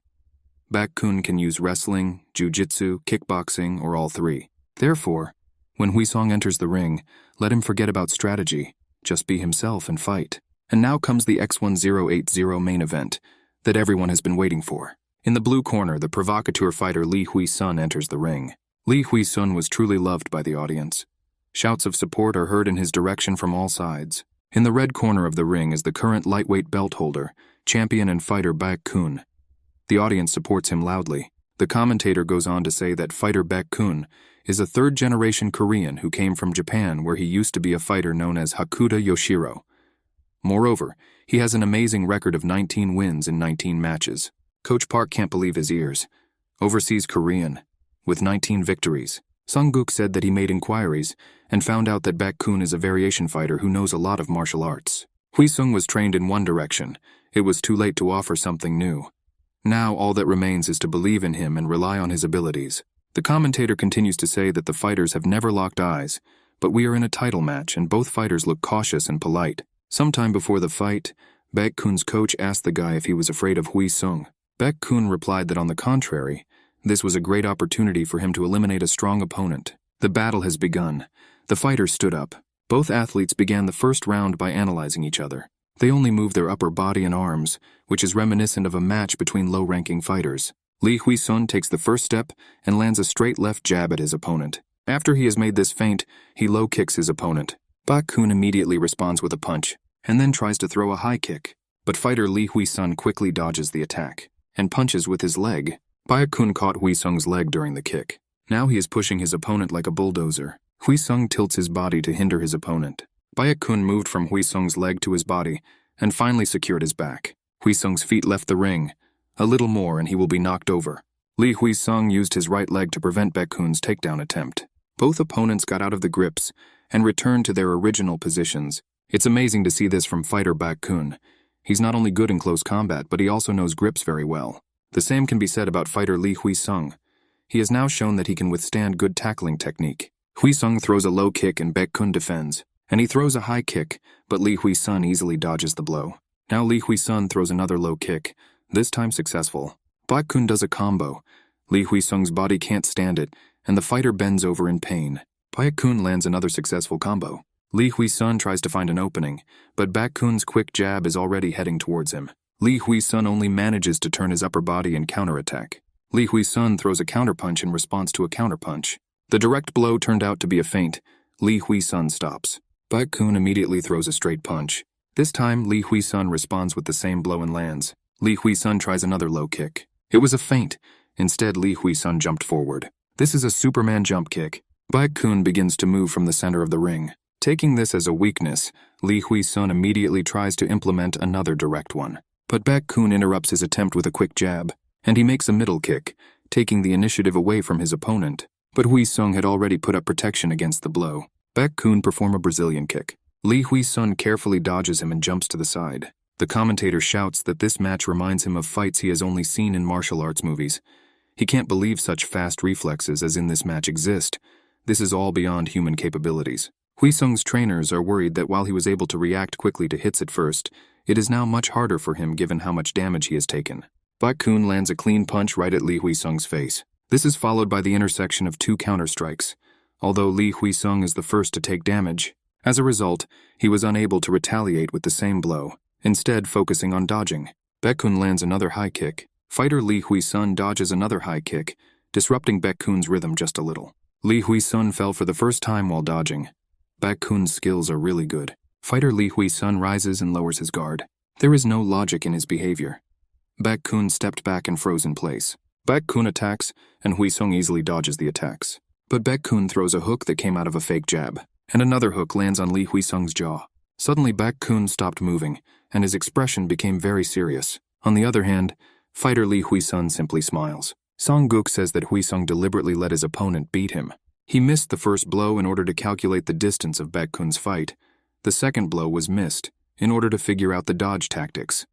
Baek-kun can use wrestling, jiu-jitsu, kickboxing, or all three. Therefore, when Wheesung enters the ring, let him forget about strategy. Just be himself and fight. And now comes the X1080 main event that everyone has been waiting for. In the blue corner, the provocateur fighter Lee Hui-sun enters the ring. Lee Hui-sun was truly loved by the audience. Shouts of support are heard in his direction from all sides. In the red corner of the ring is the current lightweight belt holder, champion and fighter Baek-kun. The audience supports him loudly. The commentator goes on to say that fighter Baek-kun is a third-generation Korean who came from Japan, where he used to be a fighter known as Hakuda Yoshiro. Moreover, he has an amazing record of 19 wins in 19 matches. Coach Park can't believe his ears. Overseas Korean, with 19 victories. Sanguk said that he made inquiries and found out that Baek-kun is a variation fighter who knows a lot of martial arts. Wheesung was trained in one direction. It was too late to offer something new. Now all that remains is to believe in him and rely on his abilities. The commentator continues to say that the fighters have never locked eyes, but we are in a title match and both fighters look cautious and polite. Sometime before the fight, Baek-kun's coach asked the guy if he was afraid of Wheesung. Baek-kun replied that on the contrary, this was a great opportunity for him to eliminate a strong opponent. The battle has begun. The fighters stood up. Both athletes began the first round by analyzing each other. They only moved their upper body and arms, which is reminiscent of a match between low-ranking fighters. Lee Hui-sun takes the first step and lands a straight left jab at his opponent. After he has made this feint, he low kicks his opponent. Baek-kun immediately responds with a punch, and then tries to throw a high kick. But fighter Lee Hui-sun quickly dodges the attack, and punches with his leg. Baek-kun caught Wheesung's leg during the kick. Now he is pushing his opponent like a bulldozer. Wheesung tilts his body to hinder his opponent. Baek-kun moved from Wheesung's leg to his body, and finally secured his back. Wheesung's feet left the ring. A little more and he will be knocked over. Lee Wheesung used his right leg to prevent Baek-kun's takedown attempt. Both opponents got out of the grips and returned to their original positions. It's amazing to see this from fighter Baek-kun. He's not only good in close combat, but he also knows grips very well. The same can be said about fighter Lee Hui-sung. He has now shown that he can withstand good tackling technique. Wheesung throws a low kick and Baek-kun defends, and he throws a high kick, but Lee Hwi-sung easily dodges the blow. Now Lee Hwi-sung throws another low kick, this time successful. Baek-kun does a combo. Lee Hwi-sung's body can't stand it, and the fighter bends over in pain. Baek-kun lands another successful combo. Lee Hwi-sung tries to find an opening, but Baek-kun's quick jab is already heading towards him. Lee Hwi-sung only manages to turn his upper body and counterattack. Lee Hwi-sung throws a counterpunch in response to a counterpunch. The direct blow turned out to be a feint. Lee Hwi-sung stops. Baek-kun immediately throws a straight punch. This time, Lee Hwi-sung responds with the same blow and lands. Lee Hwi-sung tries another low kick. It was a feint. Instead, Lee Hwi-sung jumped forward. This is a Superman jump kick. Baek-kun begins to move from the center of the ring. Taking this as a weakness, Lee Hwi-sung immediately tries to implement another direct one. But Baek-kun interrupts his attempt with a quick jab, and he makes a middle kick, taking the initiative away from his opponent. But Wheesung had already put up protection against the blow. Baek-kun performs a Brazilian kick. Lee Hwi-sung carefully dodges him and jumps to the side. The commentator shouts that this match reminds him of fights he has only seen in martial arts movies. He can't believe such fast reflexes as in this match exist. This is all beyond human capabilities. Wheesung's trainers are worried that while he was able to react quickly to hits at first, it is now much harder for him given how much damage he has taken. Baek-kun lands a clean punch right at Lee Hwi-sung's face. This is followed by the intersection of two counter-strikes. Although Lee Hwi-sung is the first to take damage, as a result, he was unable to retaliate with the same blow, instead focusing on dodging. Baek-kun lands another high kick. Fighter Lee Hwi-sung dodges another high kick, disrupting Baek-kun's rhythm just a little. Lee Hwi-sung fell for the first time while dodging. Baek-kun's skills are really good. Fighter Lee Hwi-sung rises and lowers his guard. There is no logic in his behavior. Baek-kun stepped back and froze in place. Baek-kun attacks, and Wheesung easily dodges the attacks. But Baek-kun throws a hook that came out of a fake jab, and another hook lands on Lee Hwi-sung's jaw. Suddenly Baek-kun stopped moving, and his expression became very serious. On the other hand, fighter Lee Hwi-sung simply smiles. Sanguk says that Wheesung deliberately let his opponent beat him. He missed the first blow in order to calculate the distance of Baek-kun's fight. The second blow was missed, in order to figure out the dodge tactics.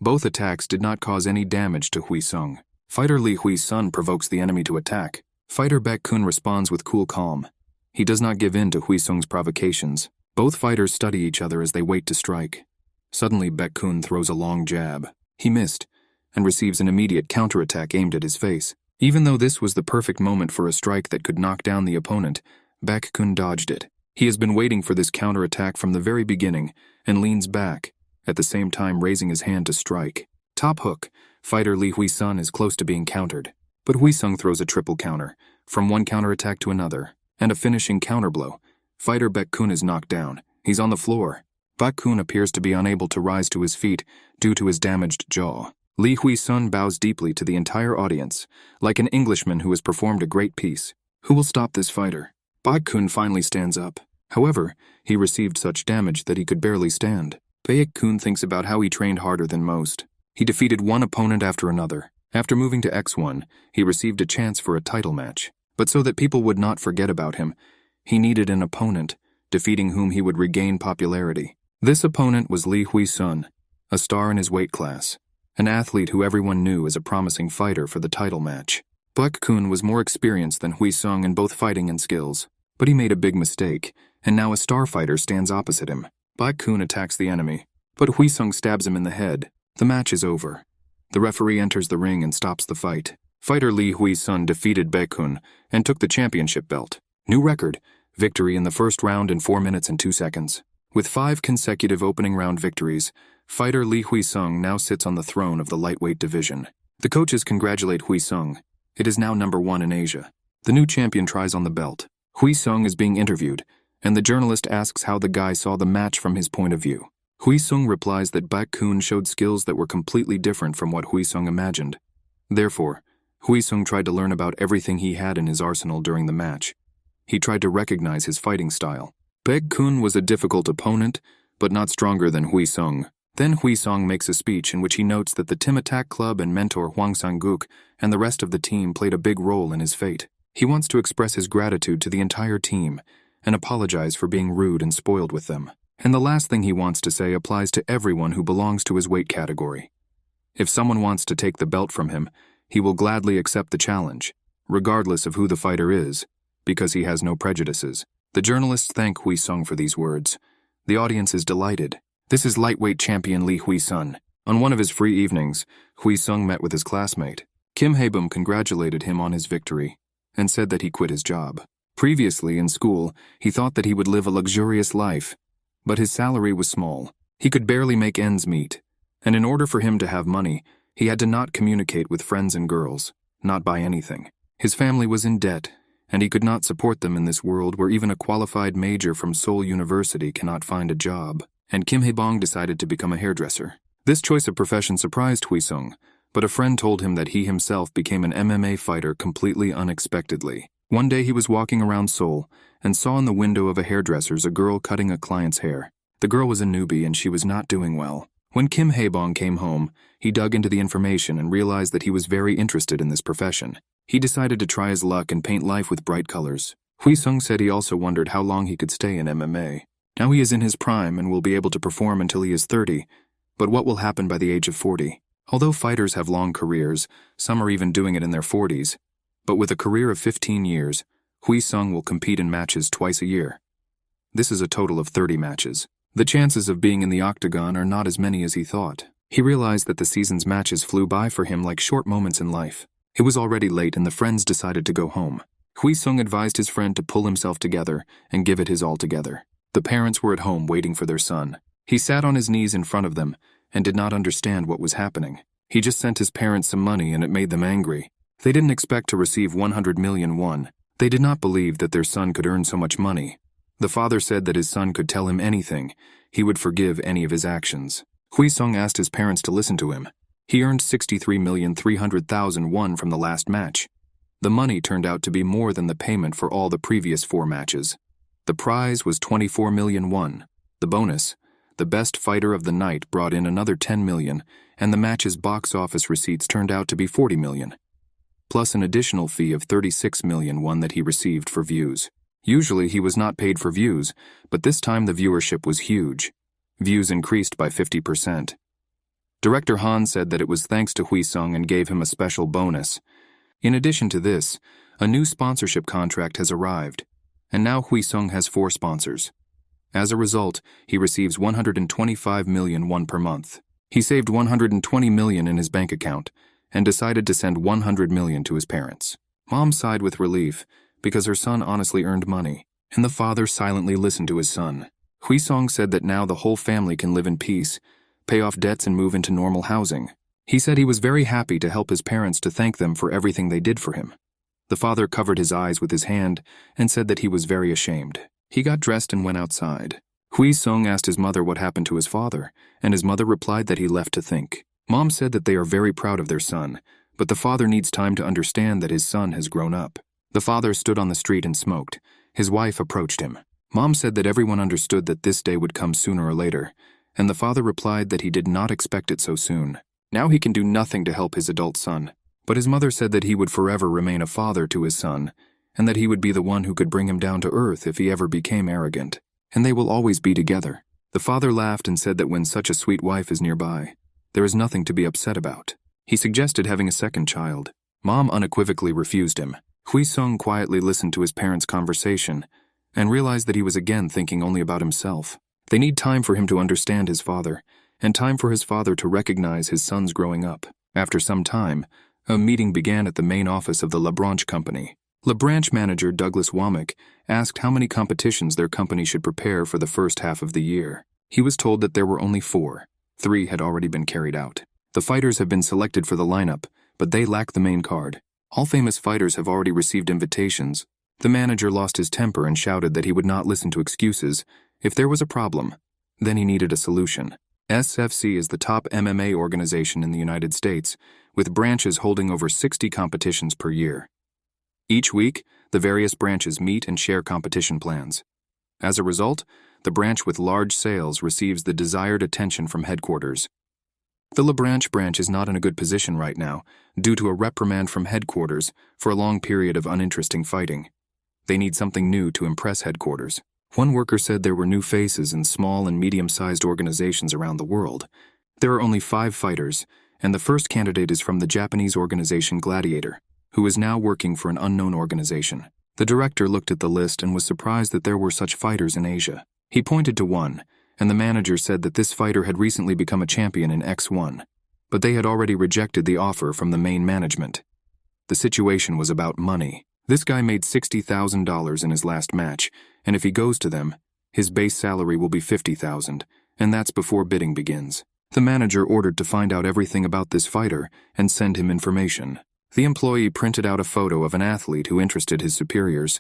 Both attacks did not cause any damage to Wheesung. Fighter Lee Hwi-sung provokes the enemy to attack. Fighter Baek-kun responds with cool calm. He does not give in to Wheesung's provocations. Both fighters study each other as they wait to strike. Suddenly Baek-kun throws a long jab. He missed, and receives an immediate counterattack aimed at his face. Even though this was the perfect moment for a strike that could knock down the opponent, Baek-kun dodged it. He has been waiting for this counterattack from the very beginning, and leans back, at the same time raising his hand to strike. Top hook. Fighter Lee Hwi-sung is close to being countered. But Wheesung throws a triple counter, from one counterattack to another, and a finishing counterblow. Fighter Baek-kun is knocked down. He's on the floor. Baek-kun appears to be unable to rise to his feet due to his damaged jaw. Lee Hwi-sung bows deeply to the entire audience, like an Englishman who has performed a great piece. Who will stop this fighter? Baek-kun finally stands up. However, he received such damage that he could barely stand. Baek-kun thinks about how he trained harder than most. He defeated one opponent after another. After moving to X1, he received a chance for a title match. But so that people would not forget about him, he needed an opponent, defeating whom he would regain popularity. This opponent was Lee Hwi-sung, a star in his weight class, an athlete who everyone knew as a promising fighter for the title match. Baek-kun was more experienced than Wheesung in both fighting and skills, but he made a big mistake, and now a star fighter stands opposite him. Baek-kun attacks the enemy, but Wheesung stabs him in the head. The match is over. The referee enters the ring and stops the fight. Fighter Lee Hwi-sung defeated Baek-kun and took the championship belt. New record, victory in the first round in 4 minutes and 2 seconds. With 5 consecutive opening round victories, fighter Lee Hwi-sung now sits on the throne of the lightweight division. The coaches congratulate Wheesung. It is now #1 in Asia. The new champion tries on the belt. Wheesung is being interviewed, and the journalist asks how the guy saw the match from his point of view. Wheesung replies that Baek-kun showed skills that were completely different from what Wheesung imagined. Therefore, Wheesung tried to learn about everything he had in his arsenal during the match. He tried to recognize his fighting style. Baek-kun was a difficult opponent, but not stronger than Wheesung. Then Wheesung makes a speech in which he notes that the Team Attack Club and mentor Hwang Sang-guk and the rest of the team played a big role in his fate. He wants to express his gratitude to the entire team and apologize for being rude and spoiled with them. And the last thing he wants to say applies to everyone who belongs to his weight category. If someone wants to take the belt from him, he will gladly accept the challenge. regardless of who the fighter is, because he has no prejudices. The journalists thank Hwi-sung for these words. The audience is delighted. This is lightweight champion Lee Hwi-sung. On one of his free evenings, Hwi-sung met with his classmate. Kim Hae-bum congratulated him on his victory and said that he quit his job. Previously, in school, he thought that he would live a luxurious life, but his salary was small. He could barely make ends meet, and in order for him to have money, he had to not communicate with friends and girls, not buy anything. His family was in debt, and he could not support them in this world where even a qualified major from Seoul University cannot find a job. And Kim Hae-bong decided to become a hairdresser. This choice of profession surprised Hwi-sung, but a friend told him that he himself became an MMA fighter completely unexpectedly. One day he was walking around Seoul and saw in the window of a hairdresser's a girl cutting a client's hair. The girl was a newbie and she was not doing well. When Kim Hae-bong came home, he dug into the information and realized that he was very interested in this profession. He decided to try his luck and paint life with bright colors. Hwi-sung said he also wondered how long he could stay in MMA. Now he is in his prime and will be able to perform until he is 30, but what will happen by the age of 40? Although fighters have long careers, some are even doing it in their 40s, but with a career of 15 years, Hwi-sung will compete in matches twice a year. This is a total of 30 matches. The chances of being in the Octagon are not as many as he thought. He realized that the season's matches flew by for him like short moments in life. It was already late and the friends decided to go home. Hwi-sung advised his friend to pull himself together and give it his all together. The parents were at home waiting for their son. He sat on his knees in front of them and did not understand what was happening. He just sent his parents some money and it made them angry. They didn't expect to receive 100 million won. They did not believe that their son could earn so much money. The father said that his son could tell him anything. He would forgive any of his actions. Hwi-sung asked his parents to listen to him. He earned 63,300,000 won from the last match. The money turned out to be more than the payment for all the previous 4 matches. The prize was 24 million won. The bonus, the best fighter of the night, brought in another 10 million, and the match's box office receipts turned out to be 40 million. Plus an additional fee of 36 million won that he received for views. Usually he was not paid for views, but this time the viewership was huge. Views increased by 50%. Director Han said that it was thanks to Hwi-sung and gave him a special bonus. In addition to this, a new sponsorship contract has arrived, and now Hwi-sung has 4 sponsors. As a result, he receives 125 million won per month. He saved 120 million in his bank account and decided to send 100 million to his parents. Mom sighed with relief because her son honestly earned money, and the father silently listened to his son. Hwi-sung said that now the whole family can live in peace, pay off debts and move into normal housing. He said he was very happy to help his parents to thank them for everything they did for him. The father covered his eyes with his hand and said that he was very ashamed. He got dressed and went outside. Hwi-sung asked his mother what happened to his father, and his mother replied that he left to think. Mom said that they are very proud of their son, but the father needs time to understand that his son has grown up. The father stood on the street and smoked. His wife approached him. Mom said that everyone understood that this day would come sooner or later, and the father replied that he did not expect it so soon. Now he can do nothing to help his adult son, but his mother said that he would forever remain a father to his son, and that he would be the one who could bring him down to earth if he ever became arrogant, and they will always be together. The father laughed and said that when such a sweet wife is nearby, there is nothing to be upset about. He suggested having a second child. Mom unequivocally refused him. Hwi-sung quietly listened to his parents' conversation and realized that he was again thinking only about himself. They need time for him to understand his father, and time for his father to recognize his son's growing up. After some time, a meeting began at the main office of the LeBranche company. LeBranche manager Douglas Womack asked how many competitions their company should prepare for the first half of the year. He was told that there were only 4. 3 had already been carried out. The fighters have been selected for the lineup, but they lack the main card. All famous fighters have already received invitations. The manager lost his temper and shouted that he would not listen to excuses. If there was a problem, then he needed a solution. SFC is the top MMA organization in the United States, with branches holding over 60 competitions per year. Each week, the various branches meet and share competition plans. As a result, the branch with large sales receives the desired attention from headquarters. The LeBranche branch is not in a good position right now, due to a reprimand from headquarters for a long period of uninteresting fighting. They need something new to impress headquarters. One worker said there were new faces in small and medium-sized organizations around the world. There are only 5 fighters, and the first candidate is from the Japanese organization Gladiator. who is now working for an unknown organization. The director looked at the list and was surprised that there were such fighters in Asia. He pointed to one, and the manager said that this fighter had recently become a champion in X1, but they had already rejected the offer from the main management. The situation was about money. This guy made $60,000 in his last match, and if he goes to them, his base salary will be $50,000, and that's before bidding begins. The manager ordered to find out everything about this fighter and send him information. The employee printed out a photo of an athlete who interested his superiors.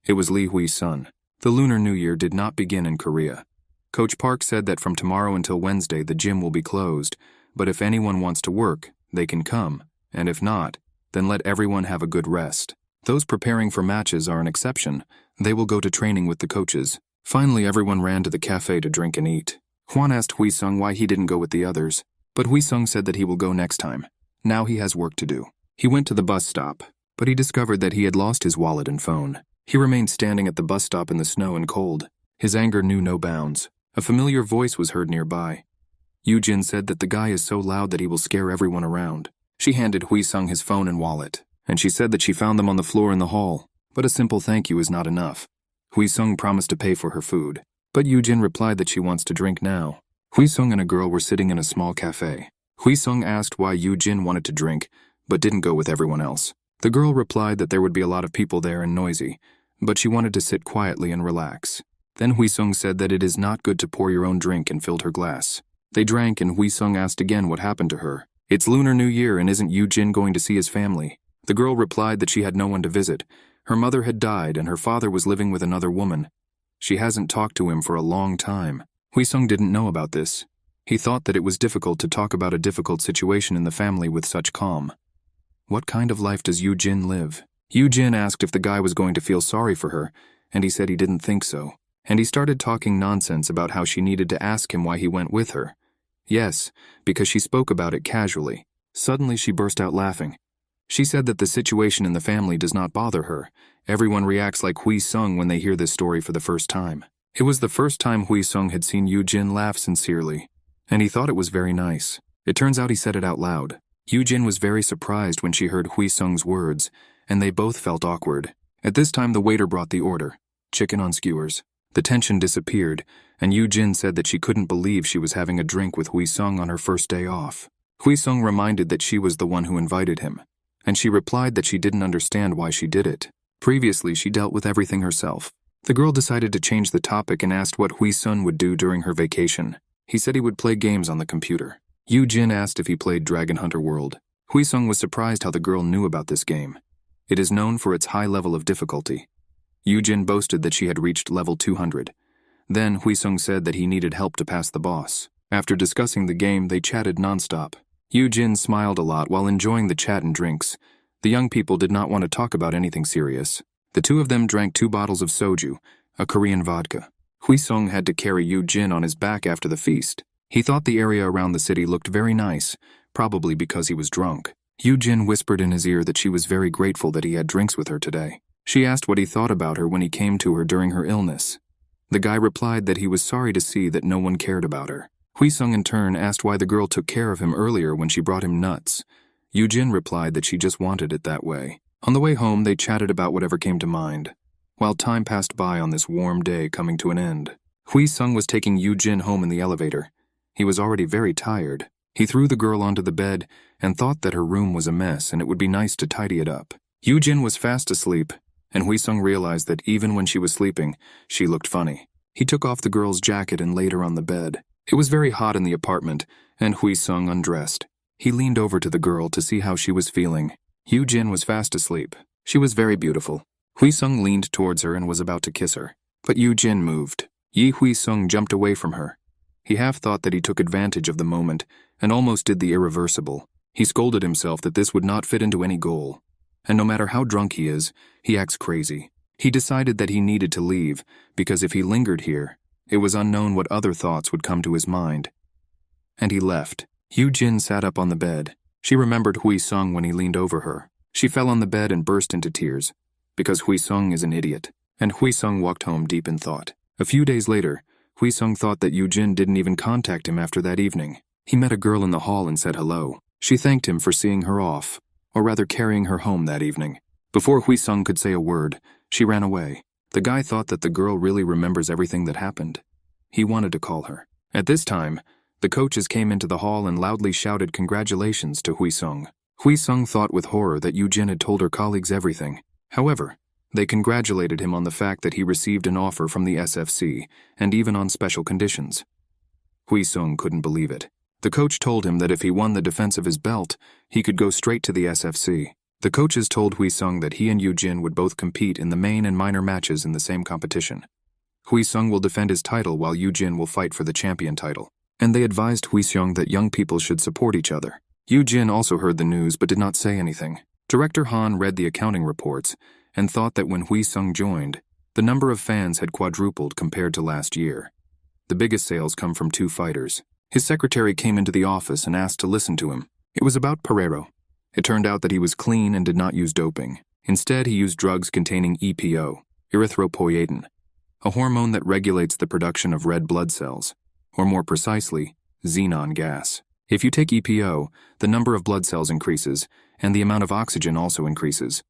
It was Lee Wheesung. The Lunar New Year did not begin in Korea. Coach Park said that from tomorrow until Wednesday the gym will be closed, but if anyone wants to work, they can come, and if not, then let everyone have a good rest. Those preparing for matches are an exception. They will go to training with the coaches. Finally, everyone ran to the cafe to drink and eat. Hwan asked Wheesung why he didn't go with the others, but Wheesung said that he will go next time. Now he has work to do. He went to the bus stop, but he discovered that he had lost his wallet and phone. He remained standing at the bus stop in the snow and cold. His anger knew no bounds. A familiar voice was heard nearby. Eugen said that the guy is so loud that he will scare everyone around. She handed Wheesung his phone and wallet, and she said that she found them on the floor in the hall, but a simple thank you is not enough. Wheesung promised to pay for her food, but Eugen replied that she wants to drink now. Wheesung and a girl were sitting in a small cafe. Wheesung asked why Eugen wanted to drink, but didn't go with everyone else. The girl replied that there would be a lot of people there and noisy, but she wanted to sit quietly and relax. Then Wheesung said that it is not good to pour your own drink and filled her glass. They drank and Wheesung asked again what happened to her. It's Lunar New Year and isn't Eugen going to see his family? The girl replied that she had no one to visit. Her mother had died and her father was living with another woman. She hasn't talked to him for a long time. Wheesung didn't know about this. He thought that it was difficult to talk about a difficult situation in the family with such calm. What kind of life does Eugen live? Eugen asked if the guy was going to feel sorry for her, and he said he didn't think so. And he started talking nonsense about how she needed to ask him why he went with her. Yes, because she spoke about it casually. Suddenly she burst out laughing. She said that the situation in the family does not bother her. Everyone reacts like Wheesung when they hear this story for the first time. It was the first time Wheesung had seen Eugen laugh sincerely, and he thought it was very nice. It turns out he said it out loud. Eugen was very surprised when she heard Wheesung's words, and they both felt awkward. At this time the waiter brought the order, chicken on skewers. The tension disappeared, and Eugen said that she couldn't believe she was having a drink with Wheesung on her first day off. Wheesung reminded that she was the one who invited him, and she replied that she didn't understand why she did it. Previously, she dealt with everything herself. The girl decided to change the topic and asked what Wheesung would do during her vacation. He said he would play games on the computer. Eugen asked if he played Dragon Hunter World. Wheesung was surprised how the girl knew about this game. It is known for its high level of difficulty. Eugen boasted that she had reached level 200. Then Wheesung said that he needed help to pass the boss. After discussing the game, they chatted nonstop. Eugen smiled a lot while enjoying the chat and drinks. The young people did not want to talk about anything serious. The two of them drank 2 bottles of soju, a Korean vodka. Wheesung had to carry Eugen on his back after the feast. He thought the area around the city looked very nice, probably because he was drunk. Eugen whispered in his ear that she was very grateful that he had drinks with her today. She asked what he thought about her when he came to her during her illness. The guy replied that he was sorry to see that no one cared about her. Wheesung in turn asked why the girl took care of him earlier when she brought him nuts. Eugen replied that she just wanted it that way. On the way home, they chatted about whatever came to mind, while time passed by on this warm day coming to an end. Wheesung was taking Eugen home in the elevator. He was already very tired. He threw the girl onto the bed and thought that her room was a mess and it would be nice to tidy it up. Eugen was fast asleep, and Wheesung realized that even when she was sleeping, she looked funny. He took off the girl's jacket and laid her on the bed. It was very hot in the apartment, and Wheesung undressed. He leaned over to the girl to see how she was feeling. Eugen was fast asleep. She was very beautiful. Wheesung leaned towards her and was about to kiss her. But Eugen moved. Wheesung jumped away from her. He half thought that he took advantage of the moment and almost did the irreversible. He scolded himself that this would not fit into any goal. And no matter how drunk he is, he acts crazy. He decided that he needed to leave, because if he lingered here, it was unknown what other thoughts would come to his mind. And he left. Eugen sat up on the bed. She remembered Wheesung when he leaned over her. She fell on the bed and burst into tears, because Wheesung is an idiot. And Wheesung walked home deep in thought. A few days later, Wheesung thought that Eugen didn't even contact him after that evening. He met a girl in the hall and said hello. She thanked him for seeing her off. or rather carrying her home that evening. Before Wheesung could say a word, she ran away. The guy thought that the girl really remembers everything that happened. He wanted to call her. At this time, the coaches came into the hall and loudly shouted congratulations to Wheesung. Wheesung thought with horror that Eugen had told her colleagues everything. However, they congratulated him on the fact that he received an offer from the SFC, and even on special conditions. Wheesung couldn't believe it. The coach told him that if he won the defense of his belt, he could go straight to the SFC. The coaches told Wheesung that he and Eugen would both compete in the main and minor matches in the same competition. Wheesung will defend his title while Eugen will fight for the champion title. And they advised Wheesung that young people should support each other. Eugen also heard the news but did not say anything. Director Han read the accounting reports and thought that when Wheesung joined, the number of fans had quadrupled compared to last year. The biggest sales come from 2 fighters. His secretary came into the office and asked to listen to him. It was about Perero. It turned out that he was clean and did not use doping. Instead, he used drugs containing EPO, erythropoietin, a hormone that regulates the production of red blood cells, or more precisely, xenon gas. If you take EPO, the number of blood cells increases, and the amount of oxygen also increases.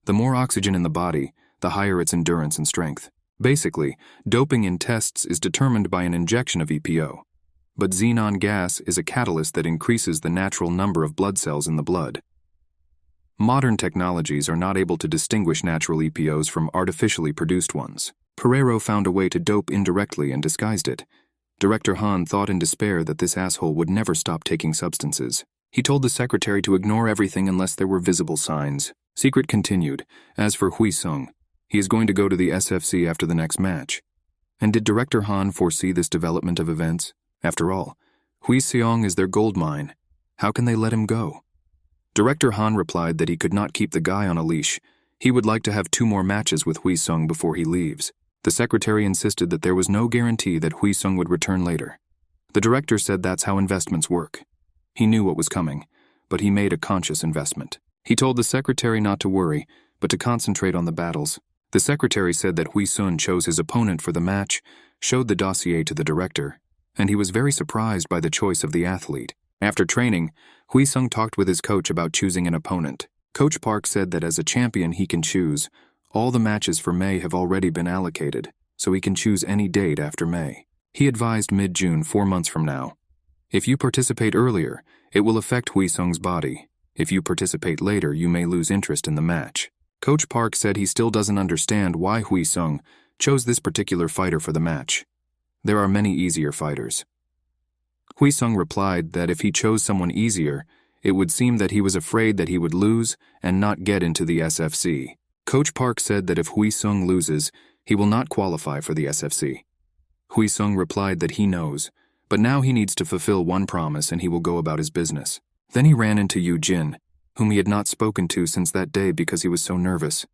The more oxygen in the body, the higher its endurance and strength. Basically, doping in tests is determined by an injection of EPO. But xenon gas is a catalyst that increases the natural number of blood cells in the blood. Modern technologies are not able to distinguish natural EPOs from artificially produced ones. Perero found a way to dope indirectly and disguised it. Director Han thought in despair that this asshole would never stop taking substances. He told the secretary to ignore everything unless there were visible signs. Secret continued. As for Wheesung, he is going to go to the SFC after the next match. And did Director Han foresee this development of events? After all, Wheesung is their gold mine. How can they let him go? Director Han replied that he could not keep the guy on a leash. He would like to have 2 more matches with Wheesung before he leaves. The secretary insisted that there was no guarantee that Wheesung would return later. The director said that's how investments work. He knew what was coming, but he made a conscious investment. He told the secretary not to worry, but to concentrate on the battles. The secretary said that Wheesung chose his opponent for the match, showed the dossier to the director, and he was very surprised by the choice of the athlete. After training, Wheesung talked with his coach about choosing an opponent. Coach Park said that as a champion he can choose. All the matches for May have already been allocated, so he can choose any date after May. He advised mid-June, 4 months from now. If you participate earlier, it will affect Wheesung's body. If you participate later, you may lose interest in the match. Coach Park said he still doesn't understand why Wheesung chose this particular fighter for the match. There are many easier fighters. Wheesung replied that if he chose someone easier, it would seem that he was afraid that he would lose and not get into the SFC. Coach Park said that if Wheesung loses, he will not qualify for the SFC. Wheesung replied that he knows, but now he needs to fulfill one promise and he will go about his business. Then he ran into Eugen, whom he had not spoken to since that day because he was so nervous.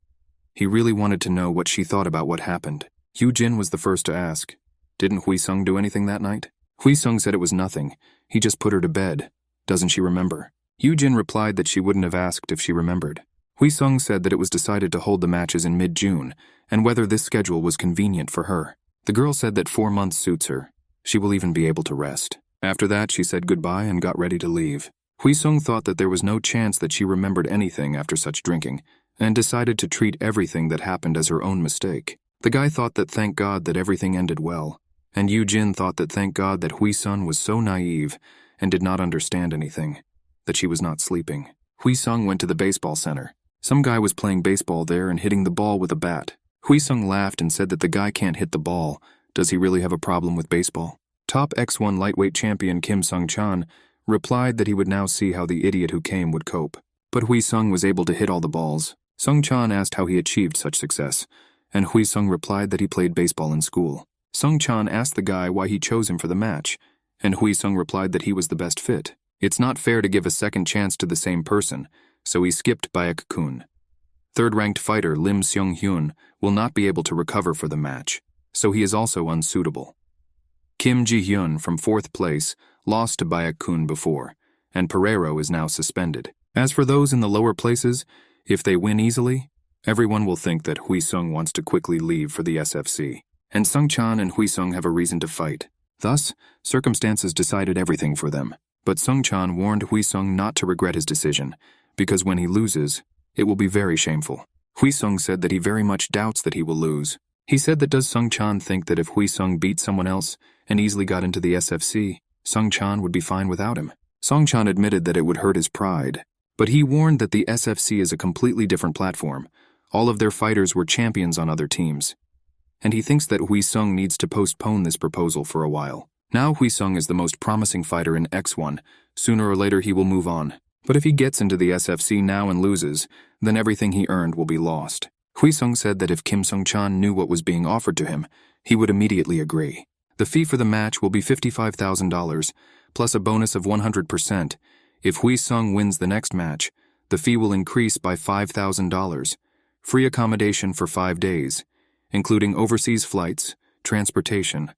He really wanted to know what she thought about what happened. Eugen was the first to ask, "Didn't Wheesung do anything that night?" Wheesung said it was nothing. He just put her to bed. Doesn't she remember? Eugen replied that she wouldn't have asked if she remembered. Wheesung said that it was decided to hold the matches in mid-June, and whether this schedule was convenient for her. The girl said that 4 months suits her. She will even be able to rest. After that, she said goodbye and got ready to leave. Wheesung thought that there was no chance that she remembered anything after such drinking, and decided to treat everything that happened as her own mistake. The guy thought that thank God that everything ended well, and Eugen thought that thank God that Wheesung was so naive and did not understand anything, that she was not sleeping. Wheesung went to the baseball center. Some guy was playing baseball there and hitting the ball with a bat. Wheesung laughed and said that the guy can't hit the ball. Does he really have a problem with baseball? Top X1 lightweight champion Kim Sung-chan replied that he would now see how the idiot who came would cope. But Wheesung was able to hit all the balls. Sung-chan asked how he achieved such success, and Wheesung replied that he played baseball in school. Sung-chan asked the guy why he chose him for the match, and Wheesung replied that he was the best fit. It's not fair to give a second chance to the same person, so he skipped Baek-kun. Third-ranked fighter Lim Seung-hyun will not be able to recover for the match, so he is also unsuitable. Kim Ji-hyun from 4th place lost to Baek-kun before, and Perero is now suspended. As for those in the lower places, if they win easily, everyone will think that Wheesung wants to quickly leave for the SFC, and Sung-chan and Wheesung have a reason to fight. Thus, circumstances decided everything for them. But Sung-chan warned Wheesung not to regret his decision, because when he loses, it will be very shameful. Wheesung said that he very much doubts that he will lose. He said that does Sung-chan think that if Wheesung beat someone else and easily got into the SFC, Sung-chan would be fine without him? Sung-chan admitted that it would hurt his pride, but he warned that the SFC is a completely different platform. All of their fighters were champions on other teams, and he thinks that Wheesung needs to postpone this proposal for a while. Now Wheesung is the most promising fighter in X1. Sooner or later he will move on. But if he gets into the SFC now and loses, then everything he earned will be lost. Wheesung said that if Kim Sung-chan knew what was being offered to him, he would immediately agree. The fee for the match will be $55,000, plus a bonus of 100%. If Wheesung wins the next match, the fee will increase by $5,000. Free accommodation for 5 days, including overseas flights, transportation.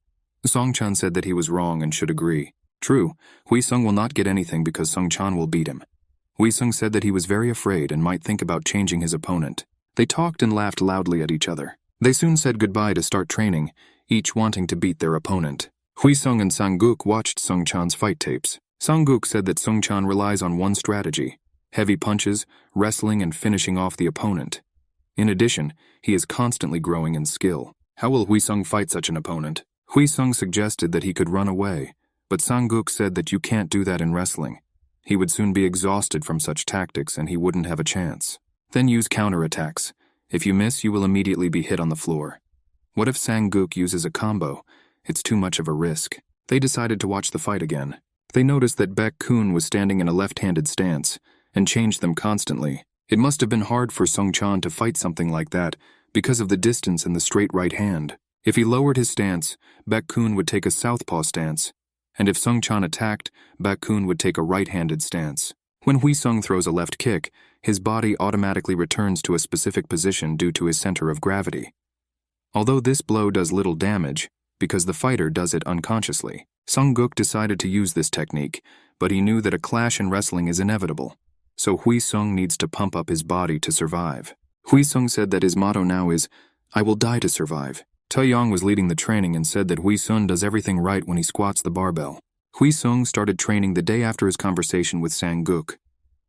Sung-chan said that he was wrong and should agree. True, Wheesung will not get anything because Sung-chan will beat him. Wheesung said that he was very afraid and might think about changing his opponent. They talked and laughed loudly at each other. They soon said goodbye to start training, each wanting to beat their opponent. Wheesung and Sanguk watched Sung-chan's fight tapes. Sanguk said that Sung-chan relies on one strategy: heavy punches, wrestling, and finishing off the opponent. In addition, he is constantly growing in skill. How will Wheesung fight such an opponent? Wheesung suggested that he could run away, but Sanguk said that you can't do that in wrestling. He would soon be exhausted from such tactics and he wouldn't have a chance. Then use counterattacks. If you miss, you will immediately be hit on the floor. What if Sanguk uses a combo? It's too much of a risk. They decided to watch the fight again. They noticed that Baek-kun was standing in a left-handed stance and changed them constantly. It must have been hard for Sung-chan to fight something like that because of the distance and the straight right hand. If he lowered his stance, Baek-kun would take a southpaw stance, and if Sung-chan attacked, Baek-kun would take a right-handed stance. When Wheesung throws a left kick, his body automatically returns to a specific position due to his center of gravity. Although this blow does little damage, because the fighter does it unconsciously. Sanguk decided to use this technique, but he knew that a clash in wrestling is inevitable, so Wheesung needs to pump up his body to survive. Wheesung said that his motto now is, "I will die to survive." Taeyong was leading the training and said that Wheesung does everything right when he squats the barbell. Wheesung started training the day after his conversation with Sanguk.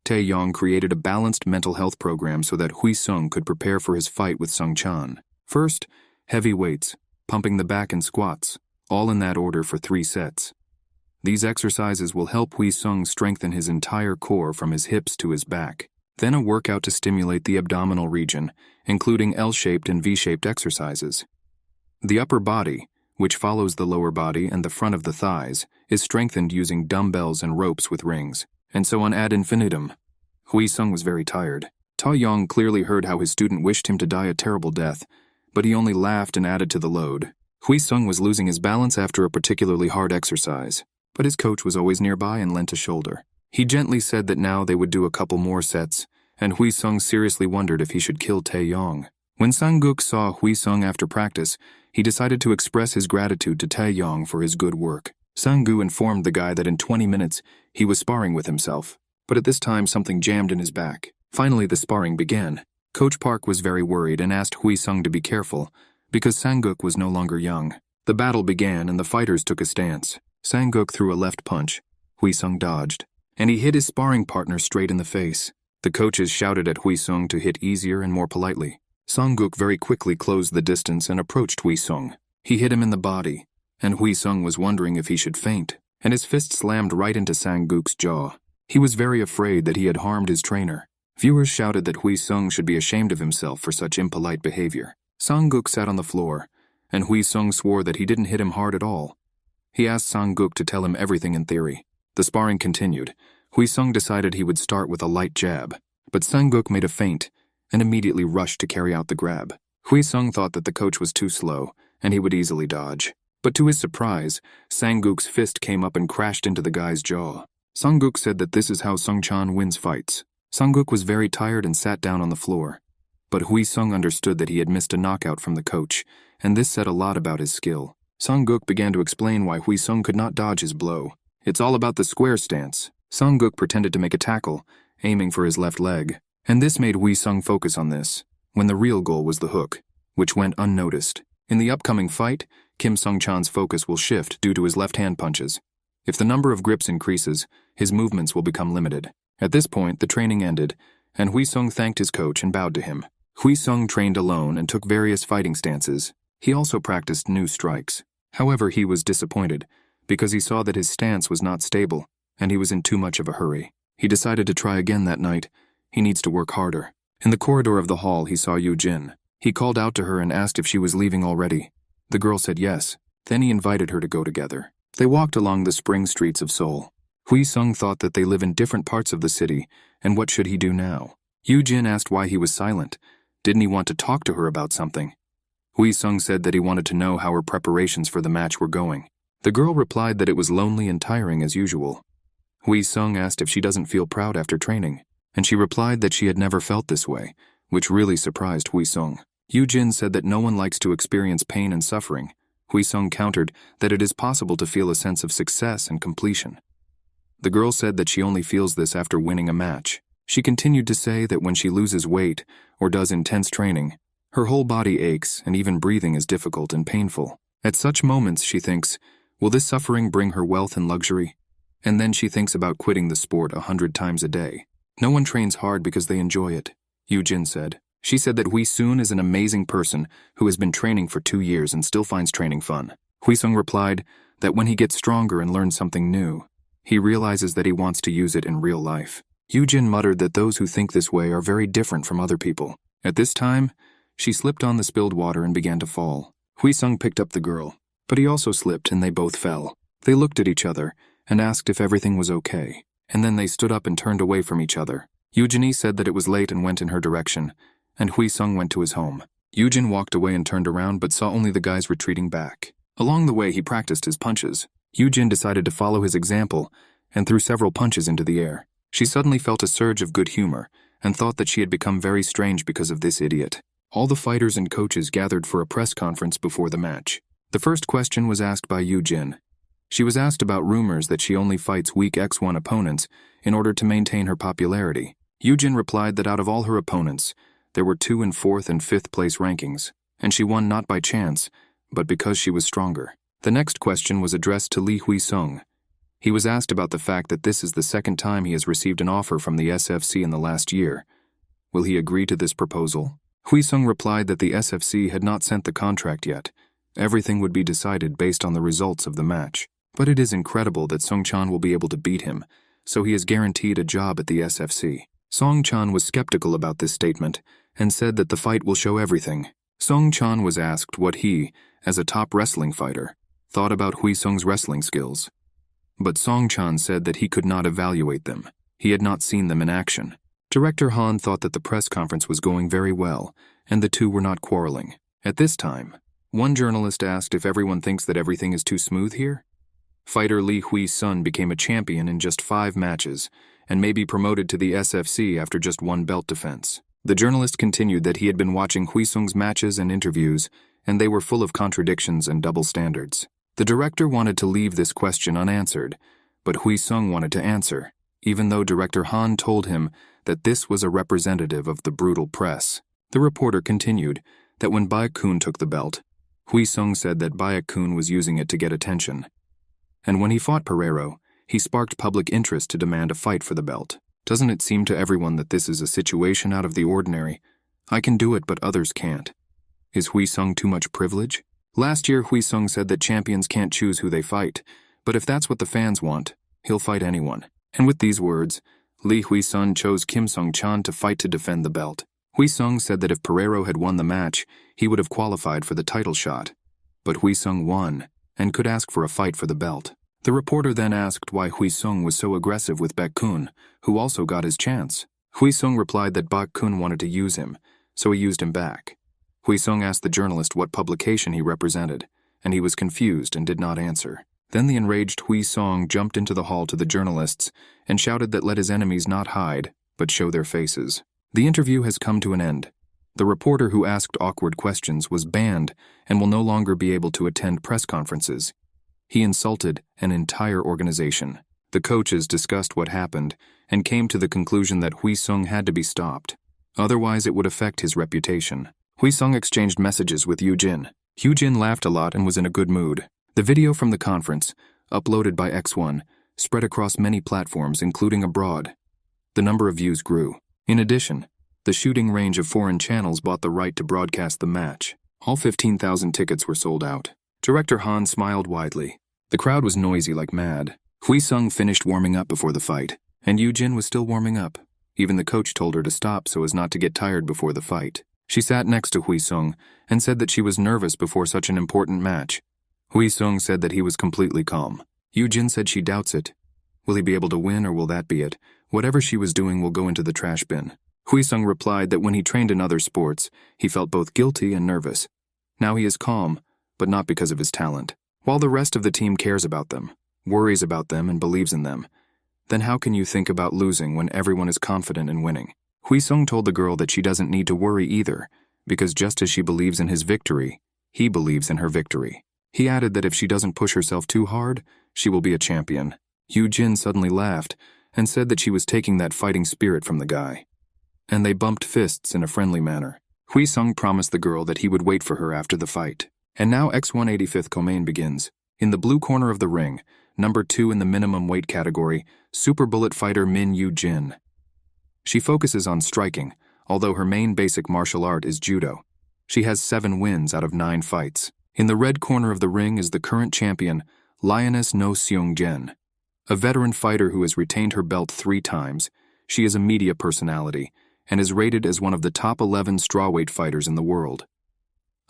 Taeyong created a balanced mental health program so that Wheesung could prepare for his fight with Sung-chan. First, heavy weights, pumping the back and squats, all in that order for 3 sets. These exercises will help Wheesung strengthen his entire core from his hips to his back. Then a workout to stimulate the abdominal region, including L-shaped and V-shaped exercises. The upper body, which follows the lower body and the front of the thighs, is strengthened using dumbbells and ropes with rings, and so on ad infinitum. Wheesung was very tired. Taeyong clearly heard how his student wished him to die a terrible death, but he only laughed and added to the load. Wheesung was losing his balance after a particularly hard exercise, but his coach was always nearby and lent a shoulder. He gently said that now they would do a couple more sets, and Wheesung seriously wondered if he should kill Taeyong. When Sanguk saw Wheesung after practice, he decided to express his gratitude to Taeyong for his good work. Sanggu informed the guy that in 20 minutes he was sparring with himself, but at this time something jammed in his back. Finally the sparring began. Coach Park was very worried and asked Wheesung to be careful, because Sanguk was no longer young. The battle began and the fighters took a stance. Sanguk threw a left punch. Wheesung dodged, and he hit his sparring partner straight in the face. The coaches shouted at Wheesung to hit easier and more politely. Sanguk very quickly closed the distance and approached Wheesung. He hit him in the body, and Wheesung was wondering if he should faint, and his fist slammed right into Sanguk's jaw. He was very afraid that he had harmed his trainer. Viewers shouted that Wheesung should be ashamed of himself for such impolite behavior. Sanguk sat on the floor, and Wheesung swore that he didn't hit him hard at all. He asked Sanguk to tell him everything in theory. The sparring continued. Wheesung decided he would start with a light jab, but Sanguk made a feint and immediately rushed to carry out the grab. Wheesung thought that the coach was too slow, and he would easily dodge. But to his surprise, Sanguk's fist came up and crashed into the guy's jaw. Sanguk said that this is how Sung-chan wins fights. Sanguk was very tired and sat down on the floor. But Wheesung understood that he had missed a knockout from the coach, and this said a lot about his skill. Sanguk began to explain why Wheesung could not dodge his blow. It's all about the square stance. Sanguk pretended to make a tackle, aiming for his left leg, and this made Wheesung focus on this, when the real goal was the hook, which went unnoticed. In the upcoming fight, Kim Sung-chan's focus will shift due to his left-hand punches. If the number of grips increases, his movements will become limited. At this point, the training ended, and Wheesung thanked his coach and bowed to him. Wheesung trained alone and took various fighting stances. He also practiced new strikes. However, he was disappointed, because he saw that his stance was not stable, and he was in too much of a hurry. He decided to try again that night. He needs to work harder. In the corridor of the hall, he saw Eugen. He called out to her and asked if she was leaving already. The girl said yes. Then he invited her to go together. They walked along the spring streets of Seoul. Wheesung thought that they live in different parts of the city, and what should he do now? Eugen asked why he was silent. Didn't he want to talk to her about something? Wheesung said that he wanted to know how her preparations for the match were going. The girl replied that it was lonely and tiring as usual. Wheesung asked if she doesn't feel proud after training, and she replied that she had never felt this way, which really surprised Wheesung. Eugen said that no one likes to experience pain and suffering. Wheesung countered that it is possible to feel a sense of success and completion. The girl said that she only feels this after winning a match. She continued to say that when she loses weight or does intense training, her whole body aches and even breathing is difficult and painful. At such moments, she thinks, will this suffering bring her wealth and luxury? And then she thinks about quitting the sport 100 times a day. No one trains hard because they enjoy it, Eugen said. She said that Wheesung is an amazing person who has been training for 2 years and still finds training fun. Wheesung replied that when he gets stronger and learns something new, he realizes that he wants to use it in real life. Eugen muttered that those who think this way are very different from other people. At this time, she slipped on the spilled water and began to fall. Wheesung picked up the girl, but he also slipped and they both fell. They looked at each other and asked if everything was okay, and then they stood up and turned away from each other. Eugenie said that it was late and went in her direction, and Wheesung went to his home. Eugen walked away and turned around but saw only the guys retreating back. Along the way, he practiced his punches. Eugen decided to follow his example and threw several punches into the air. She suddenly felt a surge of good humor and thought that she had become very strange because of this idiot. All the fighters and coaches gathered for a press conference before the match. The first question was asked by Eugen. She was asked about rumors that she only fights weak X1 opponents in order to maintain her popularity. Eugen replied that out of all her opponents, there were 2 in 4th and 5th place rankings, and she won not by chance, but because she was stronger. The next question was addressed to Lee Wheesung. He was asked about the fact that this is the second time he has received an offer from the SFC in the last year. Will he agree to this proposal? Wheesung replied that the SFC had not sent the contract yet. Everything would be decided based on the results of the match. But it is incredible that Song-chan will be able to beat him, so he is guaranteed a job at the SFC. Song-chan was skeptical about this statement and said that the fight will show everything. Song-chan was asked what he, as a top wrestling fighter, thought about Wheesung's wrestling skills. But Song-chan said that he could not evaluate them. He had not seen them in action. Director Han thought that the press conference was going very well, and the two were not quarreling. At this time, one journalist asked if everyone thinks that everything is too smooth here. Fighter Lee Wheesung became a champion in just 5 matches, and may be promoted to the SFC after just 1 belt defense. The journalist continued that he had been watching Wheesung's matches and interviews, and they were full of contradictions and double standards. The director wanted to leave this question unanswered, but Wheesung wanted to answer, even though Director Han told him that this was a representative of the brutal press. The reporter continued that when Baek-kun took the belt, Wheesung said that Baek-kun was using it to get attention. And when he fought Perero, he sparked public interest to demand a fight for the belt. Doesn't it seem to everyone that this is a situation out of the ordinary? I can do it, but others can't. Is Wheesung too much privilege? Last year, Wheesung said that champions can't choose who they fight, but if that's what the fans want, he'll fight anyone. And with these words, Lee Wheesung chose Kim Sung-chan to fight to defend the belt. Wheesung said that if Perero had won the match, he would have qualified for the title shot. But Wheesung won, and could ask for a fight for the belt. The reporter then asked why Wheesung was so aggressive with Baek-kun, who also got his chance. Wheesung replied that Baek-kun wanted to use him, so he used him back. Wheesung asked the journalist what publication he represented, and he was confused and did not answer. Then the enraged Wheesung jumped into the hall to the journalists and shouted that let his enemies not hide, but show their faces. The interview has come to an end. The reporter who asked awkward questions was banned and will no longer be able to attend press conferences. He insulted an entire organization. The coaches discussed what happened and came to the conclusion that Wheesung had to be stopped. Otherwise, it would affect his reputation. Wheesung exchanged messages with Eugen. Eugen laughed a lot and was in a good mood. The video from the conference, uploaded by X1, spread across many platforms, including abroad. The number of views grew. In addition, the shooting range of foreign channels bought the right to broadcast the match. All 15,000 tickets were sold out. Director Han smiled widely. The crowd was noisy like mad. Wheesung finished warming up before the fight, and Eugen was still warming up. Even the coach told her to stop so as not to get tired before the fight. She sat next to Wheesung and said that she was nervous before such an important match. Wheesung said that he was completely calm. Eugen said she doubts it. Will he be able to win, or will that be it? Whatever she was doing will go into the trash bin. Wheesung replied that when he trained in other sports, he felt both guilty and nervous. Now he is calm, but not because of his talent. While the rest of the team cares about them, worries about them, and believes in them, then how can you think about losing when everyone is confident in winning? Wheesung told the girl that she doesn't need to worry either, because just as she believes in his victory, he believes in her victory. He added that if she doesn't push herself too hard, she will be a champion. Eugen suddenly laughed and said that she was taking that fighting spirit from the guy. And they bumped fists in a friendly manner. Wheesung promised the girl that he would wait for her after the fight. And now X185th Komain begins. In the blue corner of the ring, number 2 in the minimum weight category, super bullet fighter Min Yoo-jin. She focuses on striking, although her main basic martial art is judo. She has 7 wins out of 9 fights. In the red corner of the ring is the current champion, Lioness No Seung-jen. A veteran fighter who has retained her belt 3 times. She is a media personality and is rated as one of the top 11 strawweight fighters in the world.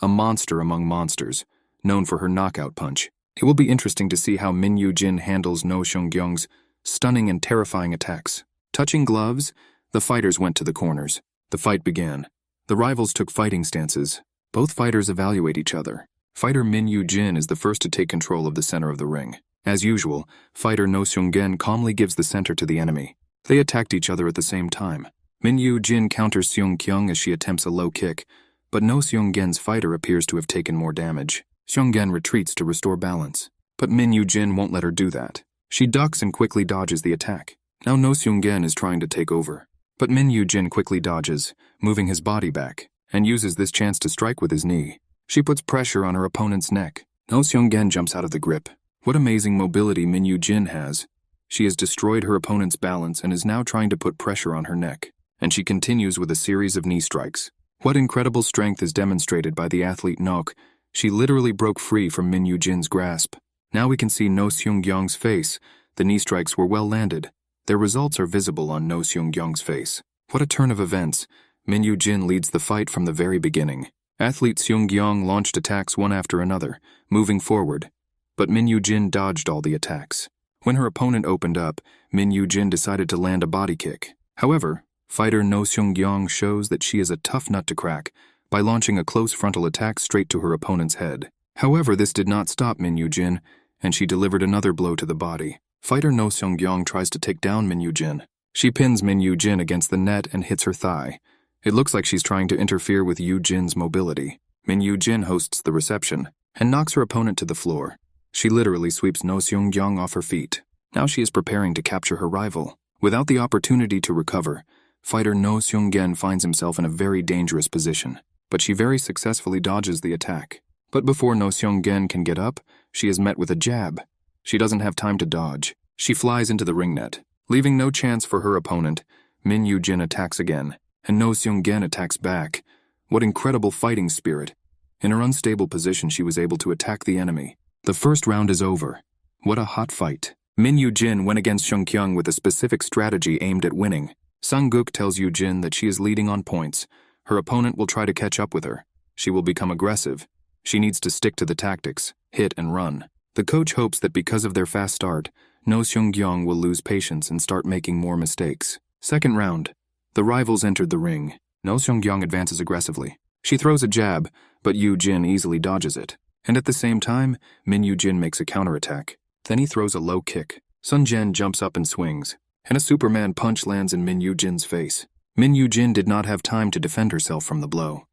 A monster among monsters, known for her knockout punch. It will be interesting to see how Min Yoo-jin handles No Seung-kyung's stunning and terrifying attacks. Touching gloves, the fighters went to the corners. The fight began. The rivals took fighting stances. Both fighters evaluate each other. Fighter Min Yoo-jin is the first to take control of the center of the ring. As usual, fighter No Seung-gen calmly gives the center to the enemy. They attacked each other at the same time. Min Yoo-jin counters Seung-kyung as she attempts a low kick, but No Seung-gen's fighter appears to have taken more damage. Seung-gen retreats to restore balance, but Min Yoo-jin won't let her do that. She ducks and quickly dodges the attack. Now No Seung-gen is trying to take over, but Min Yoo-jin quickly dodges, moving his body back, and uses this chance to strike with his knee. She puts pressure on her opponent's neck. No Seung-gen jumps out of the grip. What amazing mobility Min Yoo-jin has. She has destroyed her opponent's balance and is now trying to put pressure on her neck. And she continues with a series of knee strikes. What incredible strength is demonstrated by the athlete Nok. She literally broke free from Min Yoo-jin's grasp. Now we can see No Seung-kyung's face. The knee strikes were well landed. Their results are visible on No Seung-kyung's face. What a turn of events. Min Yoo-jin leads the fight from the very beginning. Athlete Seung-kyung launched attacks one after another, moving forward. But Min Yoo-jin dodged all the attacks. When her opponent opened up, Min Yoo-jin decided to land a body kick. However, fighter No Seung-kyung shows that she is a tough nut to crack by launching a close frontal attack straight to her opponent's head. However, this did not stop Min Yoo-jin, and she delivered another blow to the body. Fighter No Seung-kyung tries to take down Min Yoo-jin. She pins Min Yoo-jin against the net and hits her thigh. It looks like she's trying to interfere with Yoo-jin's mobility. Min Yoo-jin hosts the reception and knocks her opponent to the floor. She literally sweeps No Seung-kyung off her feet. Now she is preparing to capture her rival. Without the opportunity to recover, fighter No Seung-gen finds himself in a very dangerous position, but she very successfully dodges the attack. But before No Seung-gen can get up, she is met with a jab. She doesn't have time to dodge. She flies into the ring net. Leaving no chance for her opponent, Min Yoo-jin attacks again, and No Seung-gen attacks back. What incredible fighting spirit. In her unstable position, she was able to attack the enemy. The first round is over. What a hot fight. Min Yoo-jin went against Seung-kyung with a specific strategy aimed at winning. Sanguk tells Eugen that she is leading on points. Her opponent will try to catch up with her. She will become aggressive. She needs to stick to the tactics, hit and run. The coach hopes that because of their fast start, No Seung-kyung will lose patience and start making more mistakes. Second round. The rivals entered the ring. No Seung-kyung advances aggressively. She throws a jab, but Eugen easily dodges it. And at the same time, Min Yoo-jin makes a counterattack. Then he throws a low kick. Sun-jen jumps up and swings, and a Superman punch lands in Min Yoo-jin's face. Min Yoo-jin did not have time to defend herself from the blow.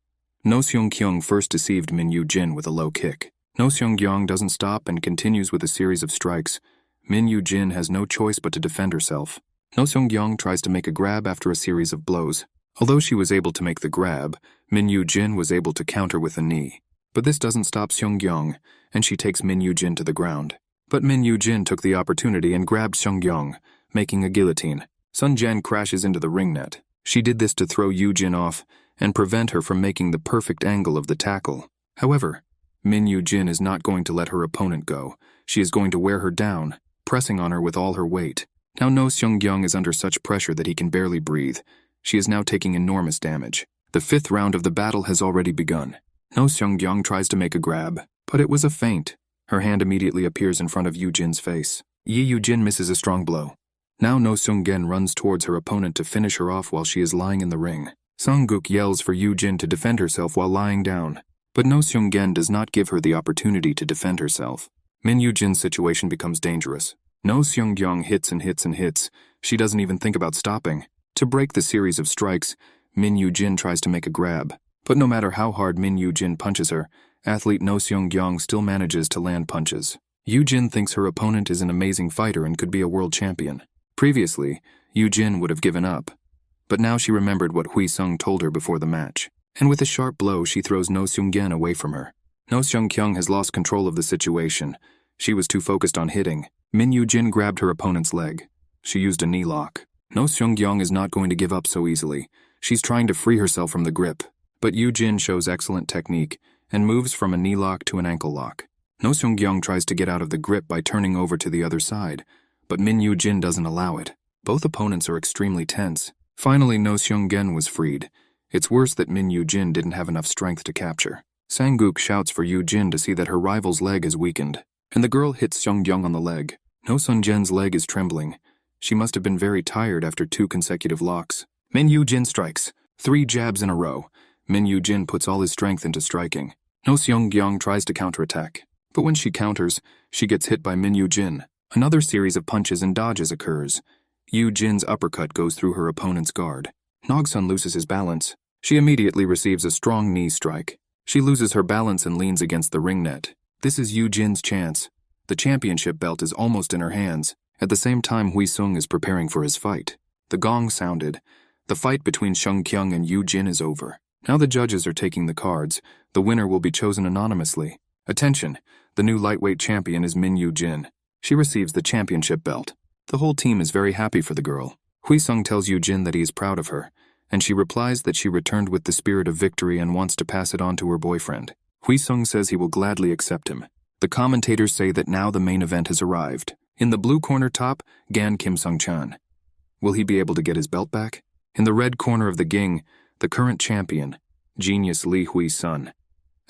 No Seung-kyung first deceived Min Yoo-jin with a low kick. No Seung-kyung doesn't stop and continues with a series of strikes. Min Yoo-jin has no choice but to defend herself. No Seung-kyung tries to make a grab after a series of blows. Although she was able to make the grab, Min Yoo-jin was able to counter with a knee. But this doesn't stop Seung-kyung, and she takes Min Yoo-jin to the ground. But Min Yoo-jin took the opportunity and grabbed Seung-kyung, making a guillotine. Sun Jian crashes into the ring net. She did this to throw Eugen off and prevent her from making the perfect angle of the tackle. However, Min Eugen is not going to let her opponent go. She is going to wear her down, pressing on her with all her weight. Now No-seung-gyung is under such pressure that he can barely breathe. She is now taking enormous damage. The 5th round of the battle has already begun. No-seung-gyung tries to make a grab, but it was a feint. Her hand immediately appears in front of Eugen's face. Eugen misses a strong blow. Now No-seung-gen runs towards her opponent to finish her off while she is lying in the ring. Sanguk yells for Eugen to defend herself while lying down, but No-seung-gen does not give her the opportunity to defend herself. Min Eugen's situation becomes dangerous. No-seung-gyung hits and hits and hits. She doesn't even think about stopping. To break the series of strikes, Min Eugen tries to make a grab. But no matter how hard Min Eugen punches her, athlete No-seung-gyung still manages to land punches. Eugen thinks her opponent is an amazing fighter and could be a world champion. Previously, Eugen would have given up. But now she remembered what Wheesung told her before the match. And with a sharp blow, she throws No-seung-gen away from her. No-seung-kyung has lost control of the situation. She was too focused on hitting. Min Eugen grabbed her opponent's leg. She used a knee lock. No-seung-gyung is not going to give up so easily. She's trying to free herself from the grip. But Eugen shows excellent technique and moves from a knee lock to an ankle lock. No-seung-gyung tries to get out of the grip by turning over to the other side, but Min Eugen doesn't allow it. Both opponents are extremely tense. Finally, No-seung-gen was freed. It's worse that Min Eugen didn't have enough strength to capture. Sanguk shouts for Eugen to see that her rival's leg is weakened, and the girl hits Seung-gyung on the leg. No-seung-gen's leg is trembling. She must have been very tired after 2 consecutive locks. Min Eugen strikes. 3 jabs in a row. Min Eugen puts all his strength into striking. No-seung-gyung tries to counterattack, but when she counters, she gets hit by Min Eugen. Another series of punches and dodges occurs. Eugen's uppercut goes through her opponent's guard. Nogsun loses his balance. She immediately receives a strong knee strike. She loses her balance and leans against the ring net. This is Eugen's chance. The championship belt is almost in her hands. At the same time, Wheesung is preparing for his fight. The gong sounded. The fight between Seung-kyung and Eugen is over. Now the judges are taking the cards. The winner will be chosen anonymously. Attention! The new lightweight champion is Min Eugen. She receives the championship belt. The whole team is very happy for the girl. Wheesung tells Eugen that he is proud of her, and she replies that she returned with the spirit of victory and wants to pass it on to her boyfriend. Wheesung says he will gladly accept him. The commentators say that now the main event has arrived. In the blue corner top, Gan Kim Sung-chan. Will he be able to get his belt back? In the red corner of the ging, the current champion, Genius Lee Hui-sun.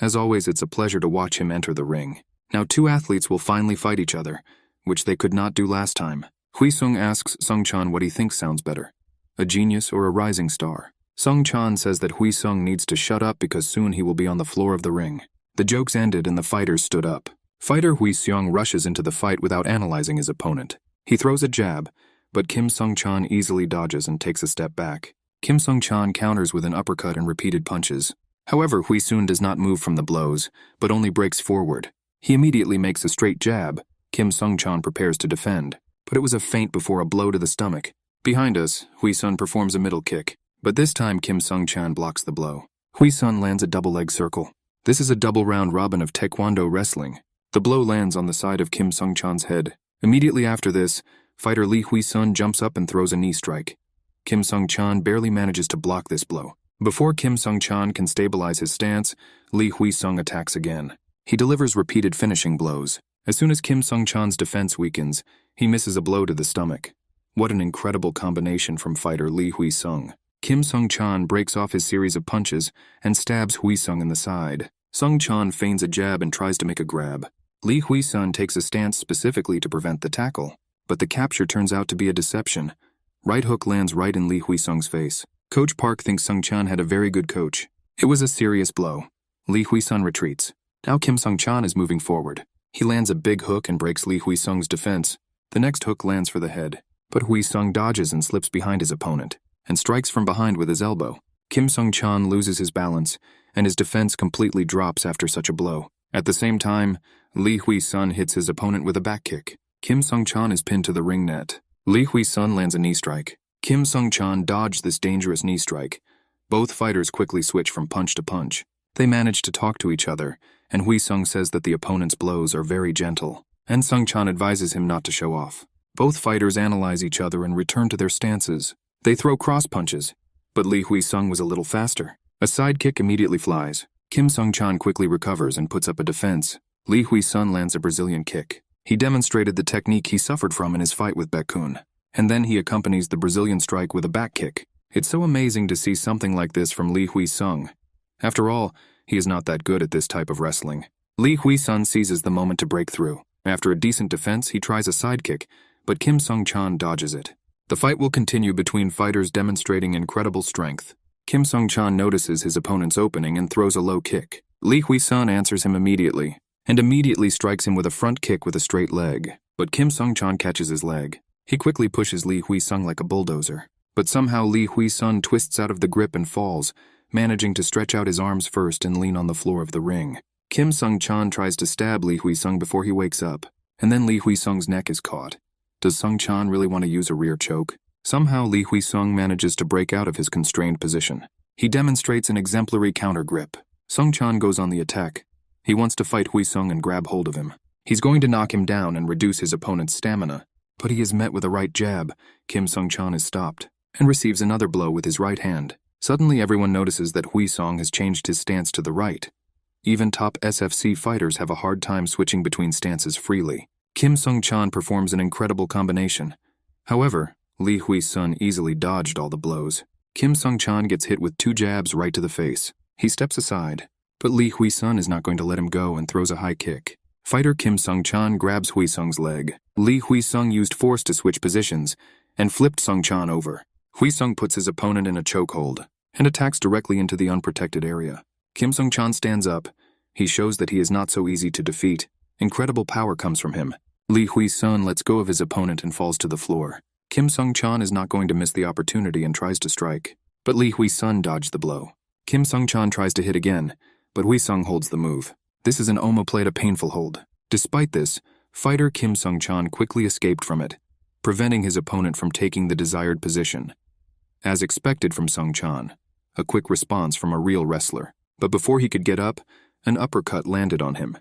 As always, it's a pleasure to watch him enter the ring. Now 2 athletes will finally fight each other, which they could not do last time. Wheesung asks Sung-chan what he thinks sounds better, a genius or a rising star. Sung-chan says that Wheesung needs to shut up because soon he will be on the floor of the ring. The jokes ended and the fighters stood up. Fighter Wheesung rushes into the fight without analyzing his opponent. He throws a jab, but Kim Sung-chan easily dodges and takes a step back. Kim Sung-chan counters with an uppercut and repeated punches. However, Wheesung does not move from the blows, but only breaks forward. He immediately makes a straight jab. Kim Sung-chan prepares to defend, but it was a feint before a blow to the stomach. Behind us, Wheesung performs a middle kick, but this time Kim Sung-chan blocks the blow. Wheesung lands a double leg circle. This is a double round robin of Taekwondo wrestling. The blow lands on the side of Kim Sung-chan's head. Immediately after this, fighter Lee Wheesung jumps up and throws a knee strike. Kim Sung-chan barely manages to block this blow. Before Kim Sung-chan can stabilize his stance, Lee Wheesung attacks again. He delivers repeated finishing blows. As soon as Kim Sung-chan's defense weakens, he misses a blow to the stomach. What an incredible combination from fighter Lee Wheesung. Kim Sung-chan breaks off his series of punches and stabs Wheesung in the side. Sung-chan feigns a jab and tries to make a grab. Lee Wheesung takes a stance specifically to prevent the tackle, but the capture turns out to be a deception. Right hook lands right in Lee Wheesung's face. Coach Park thinks Sung-chan had a very good coach. It was a serious blow. Lee Wheesung retreats. Now Kim Sung-chan is moving forward. He lands a big hook and breaks Lee Wheesung's defense. The next hook lands for the head, but Wheesung dodges and slips behind his opponent, and strikes from behind with his elbow. Kim Sung-chan loses his balance, and his defense completely drops after such a blow. At the same time, Lee Wheesung hits his opponent with a back kick. Kim Sung-chan is pinned to the ring net. Lee Wheesung lands a knee strike. Kim Sung-chan dodged this dangerous knee strike. Both fighters quickly switch from punch to punch. They manage to talk to each other, and Wheesung says that the opponent's blows are very gentle, and Sung-chan advises him not to show off. Both fighters analyze each other and return to their stances. They throw cross punches, but Lee Hwi-sung was a little faster. A side kick immediately flies. Kim Sung-chan quickly recovers and puts up a defense. Lee Hwi-sung lands a Brazilian kick. He demonstrated the technique he suffered from in his fight with Baekun, and then he accompanies the Brazilian strike with a back kick. It's so amazing to see something like this from Lee Hwi-sung. After all, he is not that good at this type of wrestling. Lee Hwi-sung seizes the moment to break through. After a decent defense, he tries a side kick, but Kim Sung-chan dodges it. The fight will continue between fighters demonstrating incredible strength. Kim Sung-chan notices his opponent's opening and throws a low kick. Lee Hwi-sung answers him immediately, and immediately strikes him with a front kick with a straight leg. But Kim Sung-chan catches his leg. He quickly pushes Lee Hwi-sung like a bulldozer. But somehow Lee Hwi-sung twists out of the grip and falls, managing to stretch out his arms first and lean on the floor of the ring. Kim Sung-chan tries to stab Lee Hwi-sung before he wakes up, and then Lee Hwi-sung's neck is caught. Does Sung-chan really want to use a rear choke? Somehow Lee Hwi-sung manages to break out of his constrained position. He demonstrates an exemplary counter grip. Sung-chan goes on the attack. He wants to fight Hwi-sung and grab hold of him. He's going to knock him down and reduce his opponent's stamina, but he is met with a right jab. Kim Sung-chan is stopped and receives another blow with his right hand. Suddenly everyone notices that Hwi-sung has changed his stance to the right. Even top SFC fighters have a hard time switching between stances freely. Kim Sung-chan performs an incredible combination. However, Lee Hwi-sung easily dodged all the blows. Kim Sung-chan gets hit with 2 jabs right to the face. He steps aside, but Lee Hwi-sung is not going to let him go and throws a high kick. Fighter Kim Sung-chan grabs Hwi-sung's leg. Lee Hwi-sung used force to switch positions and flipped Sung-chan over. Hwi-sung puts his opponent in a chokehold and attacks directly into the unprotected area. Kim Sung-chan stands up. He shows that he is not so easy to defeat. Incredible power comes from him. Lee Hwi-sung lets go of his opponent and falls to the floor. Kim Sung-chan is not going to miss the opportunity and tries to strike, but Lee Hwi-sung dodged the blow. Kim Sung-chan tries to hit again, but Hwi-sung holds the move. This is an omoplate, a painful hold. Despite this, fighter Kim Sung-chan quickly escaped from it, preventing his opponent from taking the desired position. As expected from Sung-chan, a quick response from a real wrestler. But before he could get up, an uppercut landed on him.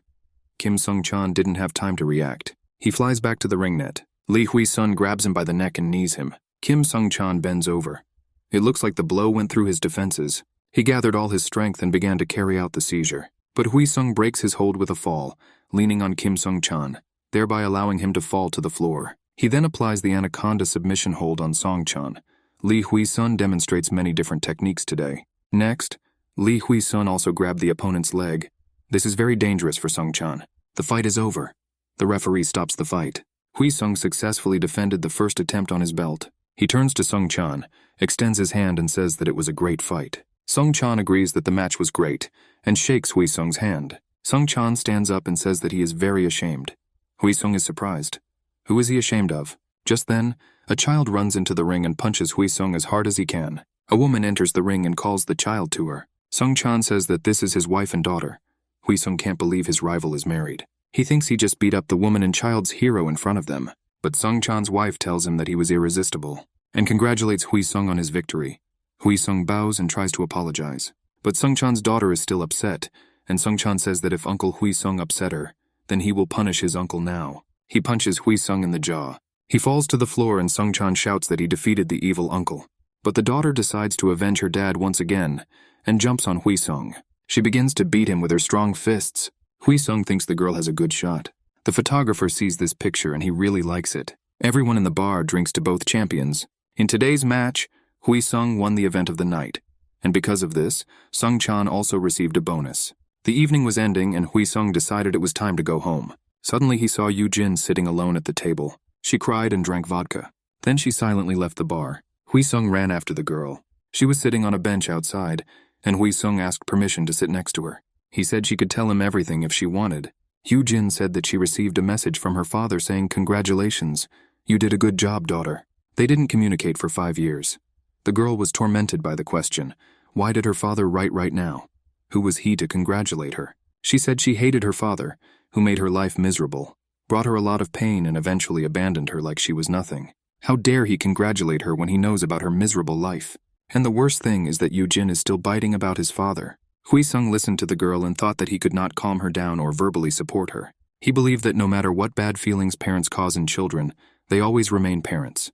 Kim Sung-chan didn't have time to react. He flies back to the ring net. Lee Hwi-sung grabs him by the neck and knees him. Kim Sung-chan bends over. It looks like the blow went through his defenses. He gathered all his strength and began to carry out the seizure. But Hwi-sung breaks his hold with a fall, leaning on Kim Sung-chan, thereby allowing him to fall to the floor. He then applies the anaconda submission hold on Sung-chan. Lee Hwi-sung demonstrates many different techniques today. Next, Lee Hwi-sung also grabbed the opponent's leg. This is very dangerous for Sung-chan. The fight is over. The referee stops the fight. Hwi-sung successfully defended the first attempt on his belt. He turns to Sung-chan, extends his hand and says that it was a great fight. Sung-chan agrees that the match was great and shakes Hwi-sung's hand. Sung-chan stands up and says that he is very ashamed. Hwi-sung is surprised. Who is he ashamed of? Just then, a child runs into the ring and punches Hwi-sung as hard as he can. A woman enters the ring and calls the child to her. Sung-chan says that this is his wife and daughter. Hwi-sung can't believe his rival is married. He thinks he just beat up the woman and child's hero in front of them. But Sung-chan's wife tells him that he was irresistible and congratulates Hwi-sung on his victory. Hwi-sung bows and tries to apologize. But Sung-chan's daughter is still upset, and Sung-chan says that if Uncle Hwi-sung upset her, then he will punish his uncle now. He punches Hwi-sung in the jaw. He falls to the floor and Sung-chan shouts that he defeated the evil uncle. But the daughter decides to avenge her dad once again and jumps on Hwi-sung. She begins to beat him with her strong fists. Hwi-sung thinks the girl has a good shot. The photographer sees this picture and he really likes it. Everyone in the bar drinks to both champions. In today's match, Hwi-sung won the event of the night, and because of this, Sung-chan also received a bonus. The evening was ending and Hwi-sung decided it was time to go home. Suddenly he saw Eugen sitting alone at the table. She cried and drank vodka. Then she silently left the bar. Hwi-sung ran after the girl. She was sitting on a bench outside, and Hwi-sung asked permission to sit next to her. He said she could tell him everything if she wanted. Eugen said that she received a message from her father saying, "Congratulations, you did a good job, daughter." They didn't communicate for 5 years. The girl was tormented by the question, why did her father write right now? Who was he to congratulate her? She said she hated her father, who made her life miserable, brought her a lot of pain and eventually abandoned her like she was nothing. How dare he congratulate her when he knows about her miserable life? And the worst thing is that Eugen is still biting about his father. Hwi-sung listened to the girl and thought that he could not calm her down or verbally support her. He believed that no matter what bad feelings parents cause in children, they always remain parents.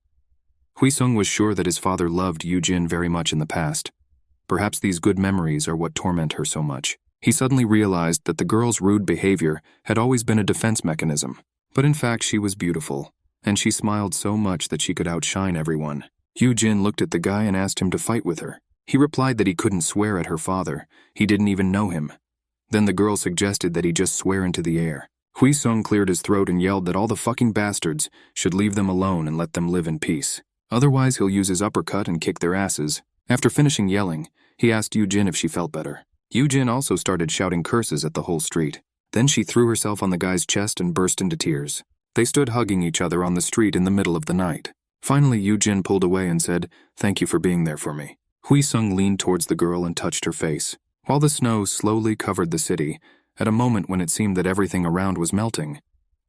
Wheesung was sure that his father loved Eugen very much in the past. Perhaps these good memories are what torment her so much. He suddenly realized that the girl's rude behavior had always been a defense mechanism. But in fact, she was beautiful, and she smiled so much that she could outshine everyone. Eugen looked at the guy and asked him to fight with her. He replied that he couldn't swear at her father. He didn't even know him. Then the girl suggested that he just swear into the air. Wheesung cleared his throat and yelled that all the fucking bastards should leave them alone and let them live in peace. Otherwise, he'll use his uppercut and kick their asses. After finishing yelling, he asked Eugen if she felt better. Eugen also started shouting curses at the whole street. Then she threw herself on the guy's chest and burst into tears. They stood hugging each other on the street in the middle of the night. Finally, Eugen pulled away and said, "Thank you for being there for me." Hwi-sung leaned towards the girl and touched her face. While the snow slowly covered the city, at a moment when it seemed that everything around was melting,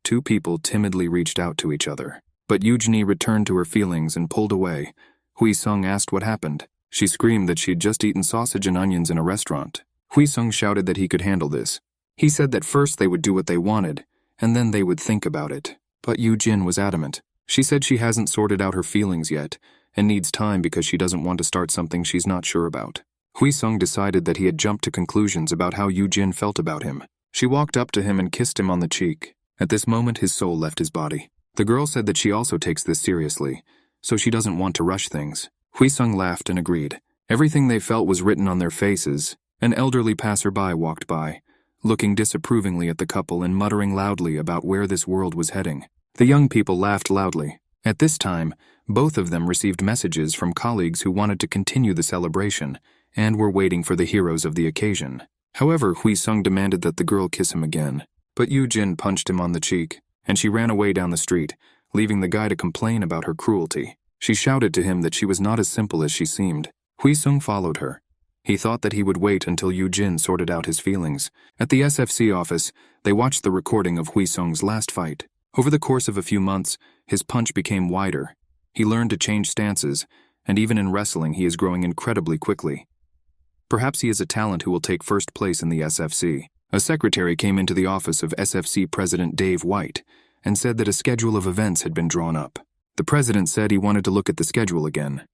two people timidly reached out to each other. But Eugenie returned to her feelings and pulled away. Hwi-sung asked what happened. She screamed that she'd just eaten sausage and onions in a restaurant. Hwi-sung shouted that he could handle this. He said that first they would do what they wanted, and then they would think about it. But Eugen was adamant. She said she hasn't sorted out her feelings yet, and needs time because she doesn't want to start something she's not sure about. Hwi-sung decided that he had jumped to conclusions about how Eugen felt about him. She walked up to him and kissed him on the cheek. At this moment, his soul left his body. The girl said that she also takes this seriously, so she doesn't want to rush things. Hwi-sung laughed and agreed. Everything they felt was written on their faces. An elderly passerby walked by, looking disapprovingly at the couple and muttering loudly about where this world was heading. The young people laughed loudly. At this time, both of them received messages from colleagues who wanted to continue the celebration and were waiting for the heroes of the occasion. However, Hwi-sung demanded that the girl kiss him again, but Eugen punched him on the cheek, and she ran away down the street, leaving the guy to complain about her cruelty. She shouted to him that she was not as simple as she seemed. Hwi-sung followed her. He thought that he would wait until Eugen sorted out his feelings. At the SFC office, they watched the recording of Hwi-sung's last fight. Over the course of a few months, his punch became wider. He learned to change stances, and even in wrestling he is growing incredibly quickly. Perhaps he is a talent who will take first place in the SFC. A secretary came into the office of SFC President Dave White and said that a schedule of events had been drawn up. The president said he wanted to look at the schedule again.